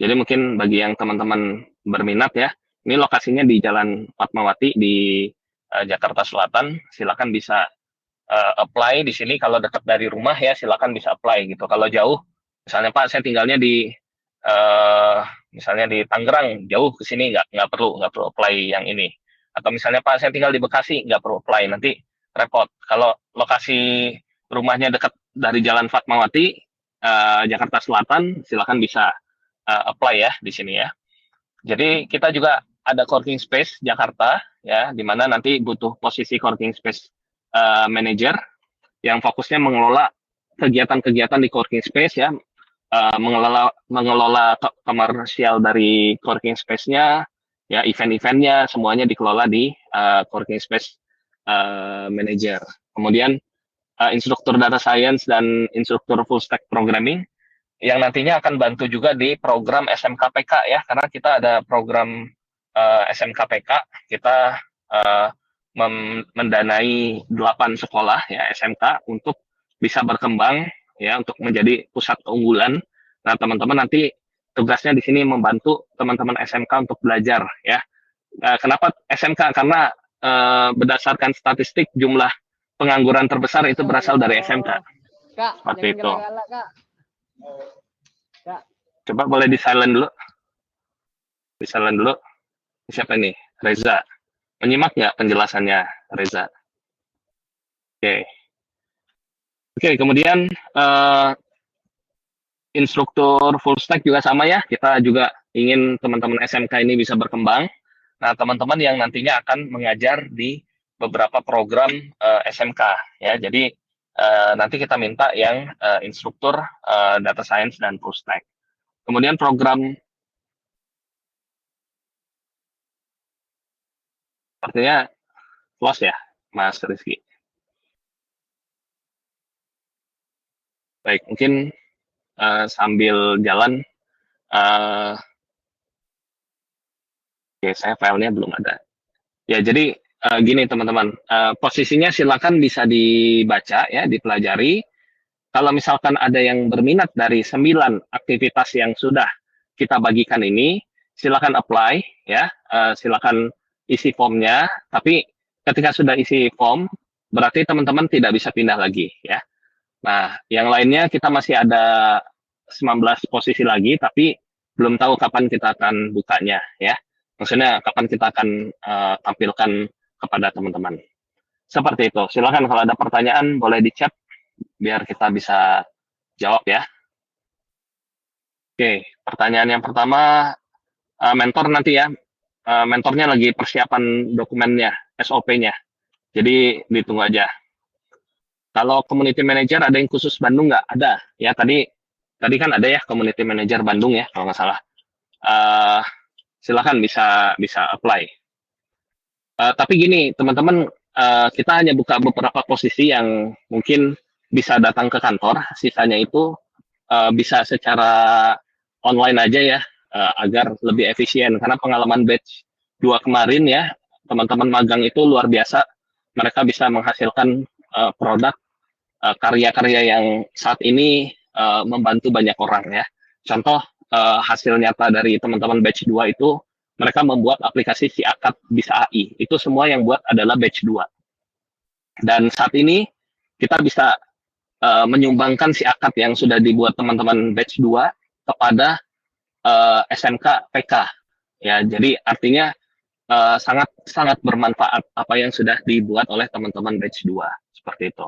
Speaker 4: Jadi mungkin bagi yang teman-teman berminat ya, ini lokasinya di Jalan Fatmawati di Jakarta Selatan. Silakan bisa apply di sini. Kalau dekat dari rumah ya, silakan bisa apply gitu. Kalau jauh, misalnya Pak, saya tinggalnya di misalnya di Tangerang, jauh ke sini nggak perlu apply yang ini. Atau misalnya Pak, saya tinggal di Bekasi, nggak perlu apply, nanti repot. Kalau lokasi rumahnya dekat dari Jalan Fatmawati, Jakarta Selatan, silakan bisa apply ya di sini ya. Jadi kita juga ada coworking space Jakarta ya, di mana nanti butuh posisi coworking space manager yang fokusnya mengelola kegiatan-kegiatan di coworking space ya, mengelola komersial dari coworking space-nya, ya event-eventnya semuanya dikelola di coworking space manager. Kemudian instruktur data science dan instruktur full stack programming yang nantinya akan bantu juga di program SMKPK ya, karena kita ada program SMKPK, kita mendanai 8 sekolah ya SMK untuk bisa berkembang ya, untuk menjadi pusat keunggulan. Nah, teman-teman nanti tugasnya di sini membantu teman-teman SMK untuk belajar ya. Kenapa SMK? Karena berdasarkan statistik jumlah pengangguran terbesar itu berasal dari SMK.
Speaker 5: Kak,
Speaker 4: seperti itu.
Speaker 5: Galak, Kak. Kak.
Speaker 4: Coba boleh di silent dulu. Di silent dulu. Siapa ini? Reza. Menyimak nggak penjelasannya, Reza? Oke. Oke, kemudian instruktur full stack juga sama ya. Kita juga ingin teman-teman SMK ini bisa berkembang. Nah, teman-teman yang nantinya akan mengajar di beberapa program SMK ya. Jadi nanti kita minta yang instruktur data science dan full stack. Kemudian program sepertinya close ya, Mas Rizky. Baik, mungkin sambil jalan, oke, saya filenya belum ada. Ya, jadi gini teman-teman, posisinya silakan bisa dibaca ya, dipelajari. Kalau misalkan ada yang berminat dari 9 aktivitas yang sudah kita bagikan ini, silakan apply ya, silakan isi formnya. Tapi ketika sudah isi form, berarti teman-teman tidak bisa pindah lagi ya. Nah, yang lainnya kita masih ada 19 posisi lagi, tapi belum tahu kapan kita akan bukanya ya. Maksudnya kapan kita akan tampilkan kepada teman-teman. Seperti itu. Silakan kalau ada pertanyaan boleh di chat biar kita bisa jawab ya. Oke, pertanyaan yang pertama, mentor nanti ya. Mentornya lagi persiapan dokumennya, SOP-nya. Jadi ditunggu aja. Kalau community manager ada yang khusus Bandung nggak? Ada. Ya tadi kan ada ya community manager Bandung ya kalau nggak salah. Silakan bisa apply. Tapi gini teman-teman, kita hanya buka beberapa posisi yang mungkin bisa datang ke kantor. Sisanya itu bisa secara online aja ya, agar lebih efisien. Karena pengalaman batch 2 kemarin ya, teman-teman magang itu luar biasa. Mereka bisa menghasilkan produk karya-karya yang saat ini membantu banyak orang ya. Contoh hasil nyata dari teman-teman batch 2 itu, mereka membuat aplikasi si akad bisa AI. Itu semua yang buat adalah batch 2. Dan saat ini kita bisa menyumbangkan si akad yang sudah dibuat teman-teman batch 2 kepada SMK PK. Ya, jadi artinya sangat bermanfaat apa yang sudah dibuat oleh teman-teman batch 2. Seperti itu.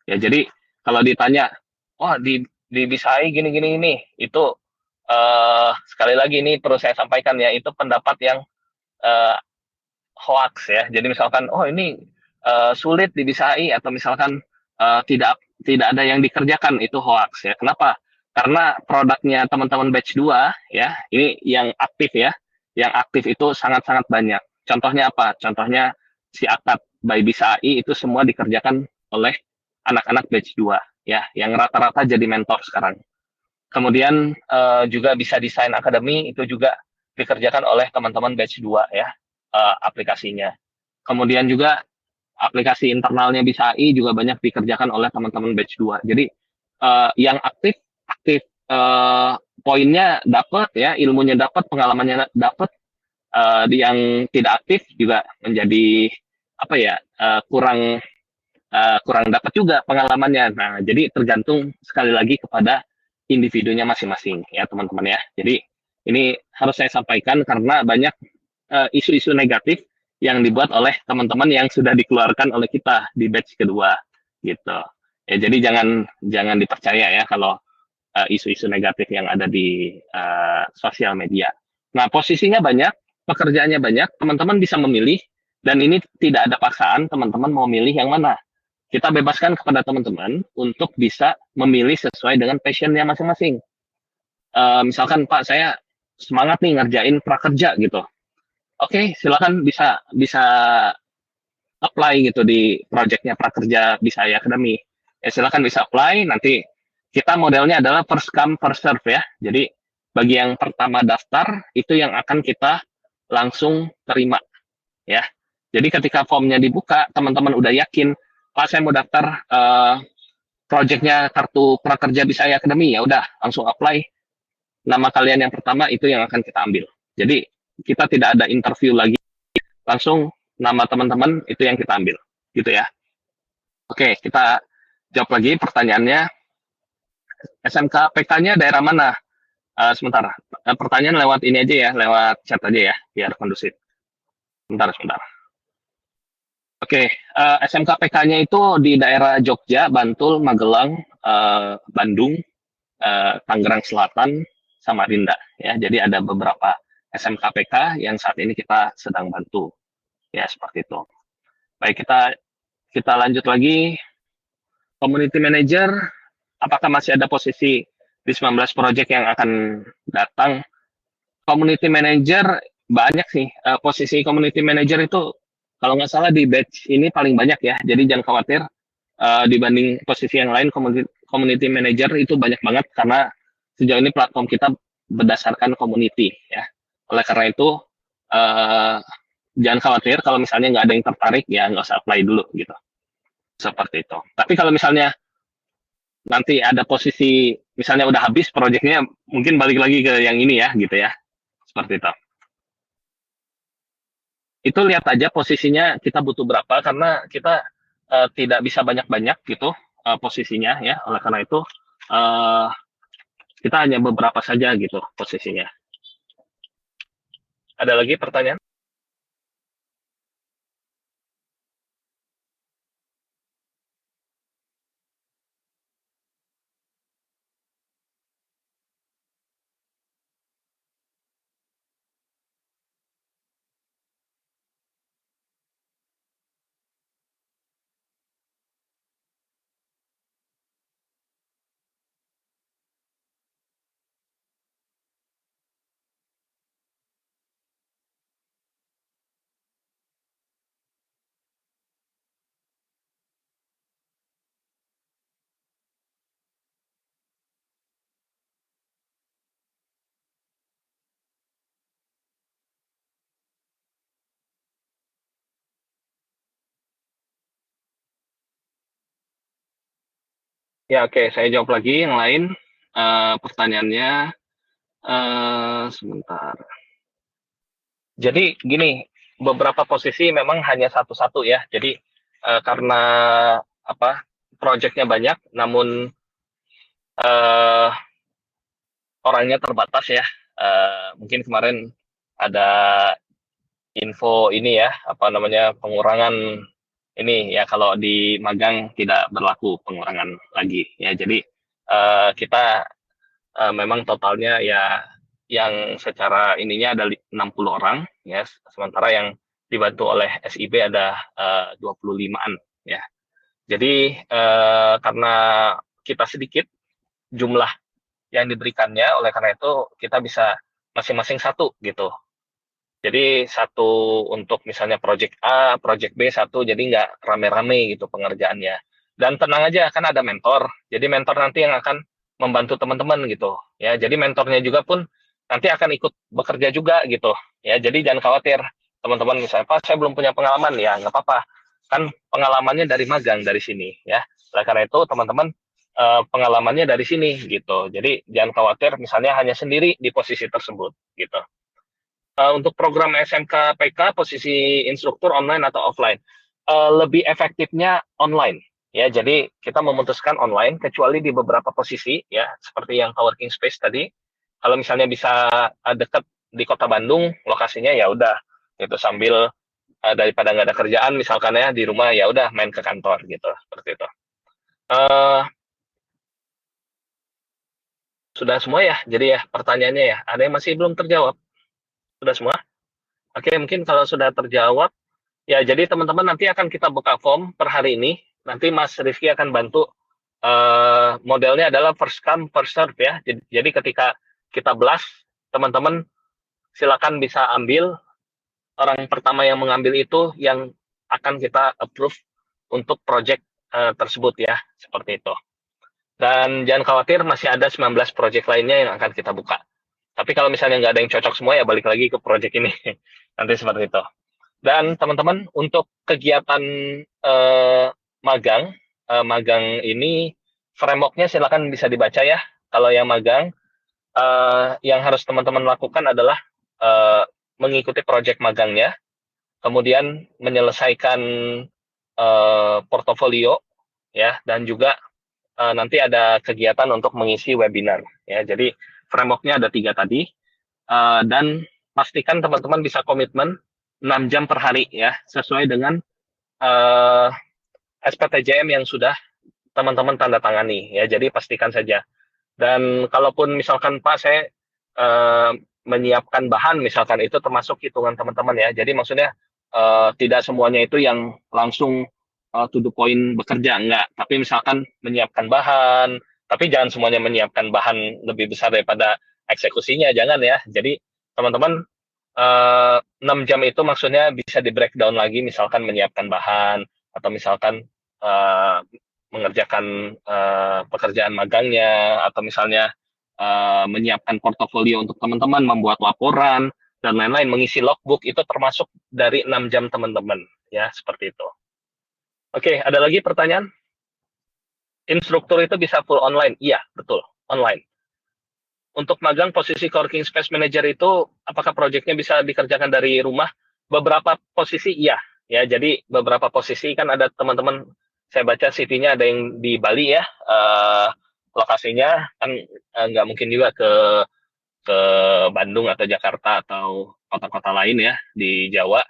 Speaker 4: Ya, jadi kalau ditanya, oh di Bisai gini, itu sekali lagi ini perlu saya sampaikan ya, itu pendapat yang hoax ya. Jadi misalkan, oh ini sulit di Bisai atau misalkan tidak ada yang dikerjakan, itu hoax ya. Kenapa? Karena produknya teman-teman batch 2 ya, ini yang aktif ya. Yang aktif itu sangat-sangat banyak. Contohnya apa? Contohnya si akad by Bisai itu semua dikerjakan oleh anak-anak batch 2 ya, yang rata-rata jadi mentor sekarang. Kemudian juga bisa desain akademi, itu juga dikerjakan oleh teman-teman batch 2 ya, aplikasinya. Kemudian juga aplikasi internalnya Bisai juga banyak dikerjakan oleh teman-teman batch 2. Jadi yang aktif poinnya dapat ya, ilmunya dapat, pengalamannya dapat. Yang tidak aktif juga menjadi apa ya, kurang dapat juga pengalamannya. Nah, jadi tergantung sekali lagi kepada individunya masing-masing ya teman-teman ya. Jadi ini harus saya sampaikan karena banyak isu-isu negatif yang dibuat oleh teman-teman yang sudah dikeluarkan oleh kita di batch kedua gitu. Ya, jadi jangan dipercaya ya kalau isu-isu negatif yang ada di sosial media. Nah, posisinya banyak, pekerjaannya banyak, teman-teman bisa memilih, dan ini tidak ada paksaan teman-teman mau milih yang mana. Kita bebaskan kepada teman-teman untuk bisa memilih sesuai dengan passionnya masing-masing. Misalkan Pak, saya semangat nih ngerjain prakerja gitu. Oke, silakan bisa apply gitu di projectnya prakerja Bisaya Academy. Silakan bisa apply. Nanti kita modelnya adalah first come first serve ya. Jadi bagi yang pertama daftar itu yang akan kita langsung terima ya. Jadi ketika formnya dibuka, teman-teman udah yakin, Pak saya mau daftar projectnya kartu prakerja Bisaya Academy, ya udah langsung apply. Nama kalian yang pertama itu yang akan kita ambil. Jadi kita tidak ada interview lagi, langsung nama teman-teman itu yang kita ambil, gitu ya. Oke, kita jawab lagi pertanyaannya. SMK PK-nya daerah mana? Sebentar, pertanyaan lewat ini aja ya, lewat chat aja ya, biar kondusif. Sebentar. Oke, SMK PK-nya itu di daerah Jogja, Bantul, Magelang, Bandung, Tangerang Selatan, Samarinda ya. Jadi ada beberapa SMK PK yang saat ini kita sedang bantu ya, seperti itu. Baik, kita lanjut lagi. Community manager, apakah masih ada posisi di 19 project yang akan datang? Community manager banyak sih, posisi community manager itu kalau nggak salah di batch ini paling banyak ya. Jadi jangan khawatir, dibanding posisi yang lain, community manager itu banyak banget karena sejauh ini platform kita berdasarkan community ya. Oleh karena itu jangan khawatir kalau misalnya nggak ada yang tertarik, ya nggak usah apply dulu gitu. Seperti itu. Tapi kalau misalnya nanti ada posisi misalnya udah habis proyeknya, mungkin balik lagi ke yang ini ya gitu ya. Seperti itu. Itu lihat aja posisinya kita butuh berapa, karena kita tidak bisa banyak-banyak gitu posisinya ya. Oleh karena itu kita hanya beberapa saja gitu posisinya. Ada lagi pertanyaan? Ya, oke, saya jawab lagi yang lain. Pertanyaannya, sebentar. Jadi gini, beberapa posisi memang hanya satu-satu ya. Jadi karena proyeknya banyak, namun orangnya terbatas ya. Mungkin kemarin ada info ini ya, pengurangan ini ya, kalau di magang tidak berlaku pengurangan lagi ya. Jadi kita memang totalnya ya yang secara ininya ada 60 orang ya, sementara yang dibantu oleh SIB ada 25-an ya. Jadi karena kita sedikit jumlah yang diberikannya, oleh karena itu kita bisa masing-masing satu gitu. Jadi satu untuk misalnya project A, project B satu, jadi nggak rame-rame gitu pengerjaannya. Dan tenang aja, kan ada mentor. Jadi mentor nanti yang akan membantu teman-teman gitu. Ya, jadi mentornya juga pun nanti akan ikut bekerja juga gitu. Ya, jadi jangan khawatir teman-teman, misalnya Pak saya belum punya pengalaman, ya nggak apa-apa. Kan pengalamannya dari magang dari sini ya. Oleh karena itu teman-teman pengalamannya dari sini gitu. Jadi jangan khawatir misalnya hanya sendiri di posisi tersebut gitu. Untuk program SMK PK posisi instruktur online atau offline, lebih efektifnya online ya. Jadi kita memutuskan online kecuali di beberapa posisi ya, seperti yang coworking space tadi. Kalau misalnya bisa dekat di Kota Bandung lokasinya, ya udah gitu, sambil daripada nggak ada kerjaan misalkan ya di rumah, ya udah main ke kantor gitu, seperti itu. sudah semua ya? Jadi ya pertanyaannya ya, ada yang masih belum terjawab? Sudah semua? Oke, mungkin kalau sudah terjawab, ya jadi teman-teman nanti akan kita buka form per hari ini. Nanti Mas Rifki akan bantu. Modelnya adalah first come, first serve ya. Jadi ketika kita blast, teman-teman silakan bisa ambil. Orang pertama yang mengambil itu yang akan kita approve untuk project tersebut ya, seperti itu. Dan jangan khawatir, masih ada 19 project lainnya yang akan kita buka. Tapi kalau misalnya nggak ada yang cocok semua, ya balik lagi ke project ini. Nanti seperti itu. Dan teman-teman, untuk kegiatan magang ini, framework-nya silakan bisa dibaca ya. Kalau yang magang, yang harus teman-teman lakukan adalah mengikuti project magangnya, kemudian menyelesaikan portofolio, ya, dan juga nanti ada kegiatan untuk mengisi webinar, ya. Jadi framework-nya ada 3 tadi, dan pastikan teman-teman bisa komitmen 6 jam per hari, ya, sesuai dengan SPTJM yang sudah teman-teman tanda tangani, ya. Jadi pastikan saja. Dan kalaupun misalkan Pak saya menyiapkan bahan, misalkan itu termasuk hitungan teman-teman ya. Jadi maksudnya tidak semuanya itu yang langsung to the point bekerja, enggak. Tapi misalkan menyiapkan bahan, tapi jangan semuanya menyiapkan bahan lebih besar daripada eksekusinya, jangan ya. Jadi teman-teman 6 jam itu maksudnya bisa di breakdown lagi, misalkan menyiapkan bahan, atau misalkan mengerjakan pekerjaan magangnya, atau misalnya menyiapkan portofolio untuk teman-teman, membuat laporan, dan lain-lain, mengisi logbook, itu termasuk dari 6 jam teman-teman, ya, seperti itu. Oke, ada lagi pertanyaan? Instruktur itu bisa full online? Iya, betul, online. Untuk magang posisi Coworking Space Manager itu, apakah proyeknya bisa dikerjakan dari rumah? Beberapa posisi iya, ya, jadi beberapa posisi kan ada teman-teman, saya baca CV-nya ada yang di Bali ya, lokasinya kan nggak mungkin juga ke Bandung atau Jakarta atau kota-kota lain ya di Jawa.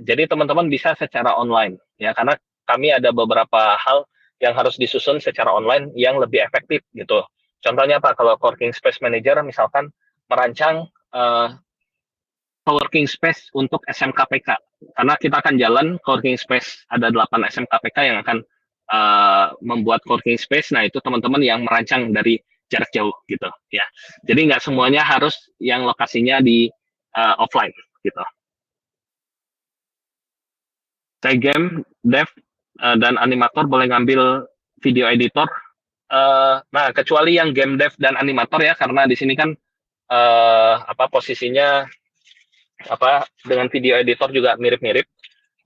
Speaker 4: Jadi teman-teman bisa secara online ya, karena kami ada beberapa hal yang harus disusun secara online yang lebih efektif gitu. Contohnya apa? Kalau Coworking Space Manager misalkan merancang coworking space untuk SMKPK, karena kita akan jalan coworking space, ada 8 SMKPK yang akan membuat coworking space. Nah, itu teman-teman yang merancang dari jarak jauh gitu ya. Jadi nggak semuanya harus yang lokasinya di offline gitu. Saya game dev dan animator boleh ngambil video editor. Nah, kecuali yang game dev dan animator ya, karena di sini kan posisinya dengan video editor juga mirip-mirip.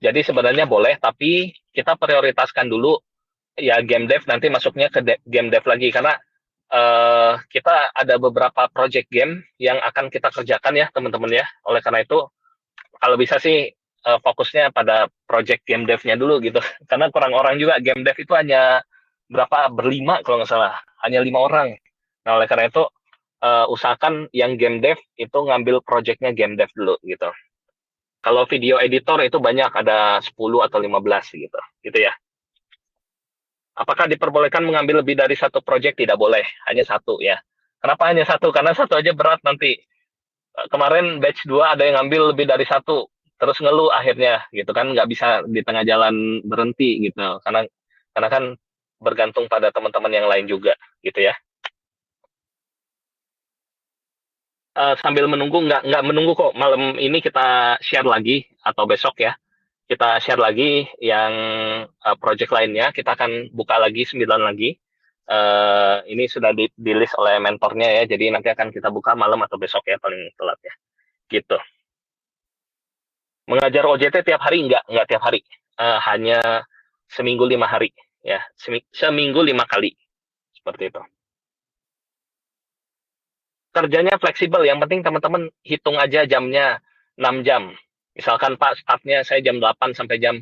Speaker 4: Jadi sebenarnya boleh, tapi kita prioritaskan dulu ya game dev, nanti masuknya ke game dev lagi, karena kita ada beberapa project game yang akan kita kerjakan ya teman-teman ya. Oleh karena itu kalau bisa sih fokusnya pada project game dev-nya dulu gitu, karena kurang orang juga. Game dev itu hanya berlima kalau nggak salah, hanya 5 orang. Nah, oleh karena itu usahakan yang game dev itu ngambil projectnya game dev dulu gitu. Kalau video editor itu banyak, ada 10 atau 15 gitu ya. Apakah diperbolehkan mengambil lebih dari 1 project? Tidak boleh, hanya 1 ya. Kenapa hanya 1? Karena 1 aja berat nanti. Kemarin batch 2 ada yang ngambil lebih dari 1, terus ngeluh akhirnya gitu kan, nggak bisa di tengah jalan berhenti gitu, karena kan bergantung pada teman-teman yang lain juga gitu ya. Sambil menunggu, nggak menunggu kok, malam ini kita share lagi atau besok ya, kita share lagi yang project lainnya. Kita akan buka lagi 9 lagi. Ini sudah di list oleh mentornya ya, jadi nanti akan kita buka malam atau besok ya, paling telat ya gitu. Mengajar OJT tiap hari? Enggak tiap hari, hanya seminggu 5 hari ya, seminggu 5 kali seperti itu. Kerjanya fleksibel, yang penting teman-teman hitung aja jamnya 6 jam. Misalkan Pak startnya saya jam 8 sampai jam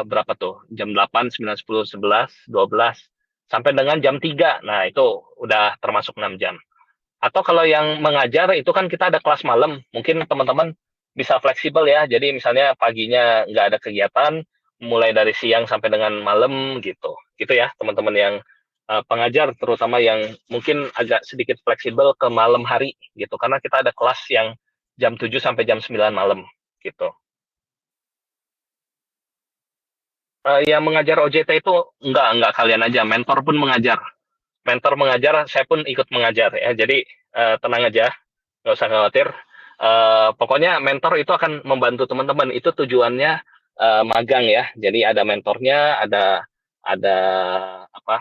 Speaker 4: berapa tuh? Jam 8, 9, 10, 11, 12 sampai dengan jam 3. Nah, itu udah termasuk 6 jam. Atau kalau yang mengajar itu kan kita ada kelas malam, mungkin teman-teman bisa fleksibel ya. Jadi misalnya paginya nggak ada kegiatan, mulai dari siang sampai dengan malam gitu. Gitu ya, teman-teman yang pengajar terutama yang mungkin agak sedikit fleksibel ke malam hari gitu, karena kita ada kelas yang jam 7 sampai jam 9 malam gitu. Yang mengajar OJT itu enggak kalian aja, mentor pun mengajar. Mentor mengajar, saya pun ikut mengajar ya. Jadi tenang aja, nggak usah khawatir. Pokoknya mentor itu akan membantu teman-teman. Itu tujuannya magang ya. Jadi ada mentornya, ada apa?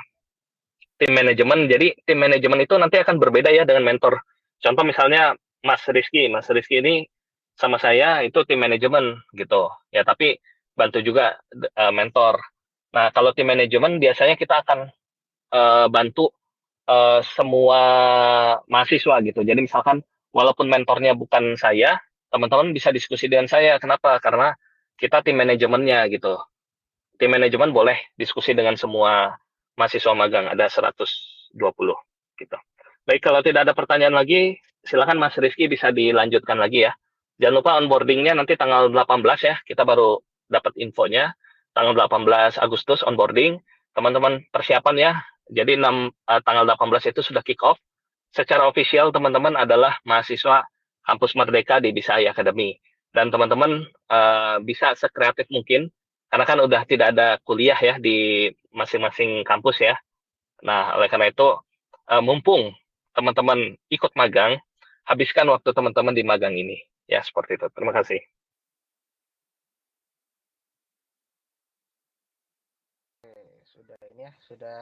Speaker 4: Tim manajemen. Jadi tim manajemen itu nanti akan berbeda ya dengan mentor. Contoh misalnya Mas Rizky ini sama saya itu tim manajemen gitu. Ya tapi bantu juga mentor. Nah kalau tim manajemen biasanya kita akan bantu semua mahasiswa gitu. Jadi misalkan walaupun mentornya bukan saya, teman-teman bisa diskusi dengan saya. Kenapa? Karena kita tim manajemennya gitu. Tim manajemen boleh diskusi dengan semua mahasiswa magang, ada 120 gitu. Baik, kalau tidak ada pertanyaan lagi, silakan Mas Rizky bisa dilanjutkan lagi ya. Jangan lupa onboardingnya nanti tanggal 18 ya, kita baru dapat infonya. Tanggal 18 Agustus onboarding, teman-teman persiapan ya. Jadi tanggal 18 itu sudah kick off. Secara official teman-teman adalah mahasiswa Kampus Merdeka di Bisa Academy. Dan teman-teman bisa sekreatif mungkin, karena kan udah tidak ada kuliah ya di masing-masing kampus ya. Nah, oleh karena itu, mumpung teman-teman ikut magang, habiskan waktu teman-teman di magang ini. Ya, seperti itu. Terima kasih.
Speaker 1: Sudah ini ya, sudah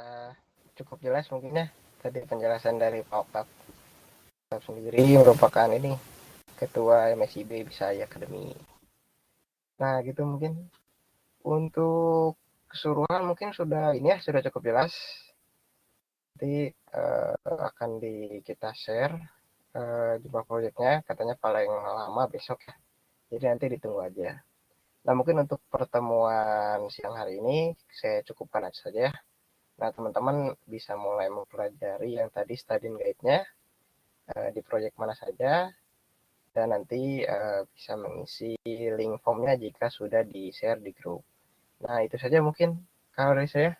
Speaker 1: cukup jelas mungkin ya. Tadi penjelasan dari Pak Oktap sendiri merupakan ini Ketua MSIB Bisa Academy. Nah, gitu mungkin untuk keseluruhan mungkin sudah ini ya, sudah cukup jelas. Nanti akan kita share jumlah proyeknya, katanya paling lama besok ya. Jadi nanti ditunggu aja. Nah, mungkin untuk pertemuan siang hari ini saya cukupkan aja saja. Nah, teman-teman bisa mulai mempelajari yang tadi study guide-nya di proyek mana saja, dan nanti bisa mengisi link formnya jika sudah di-share di grup. Nah, itu saja mungkin kalau dari saya.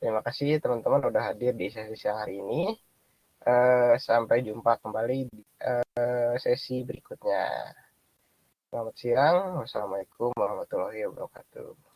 Speaker 1: Terima kasih teman-teman udah hadir di sesi siang hari ini. Sampai jumpa kembali di sesi berikutnya. Selamat siang. Wassalamualaikum warahmatullahi wabarakatuh.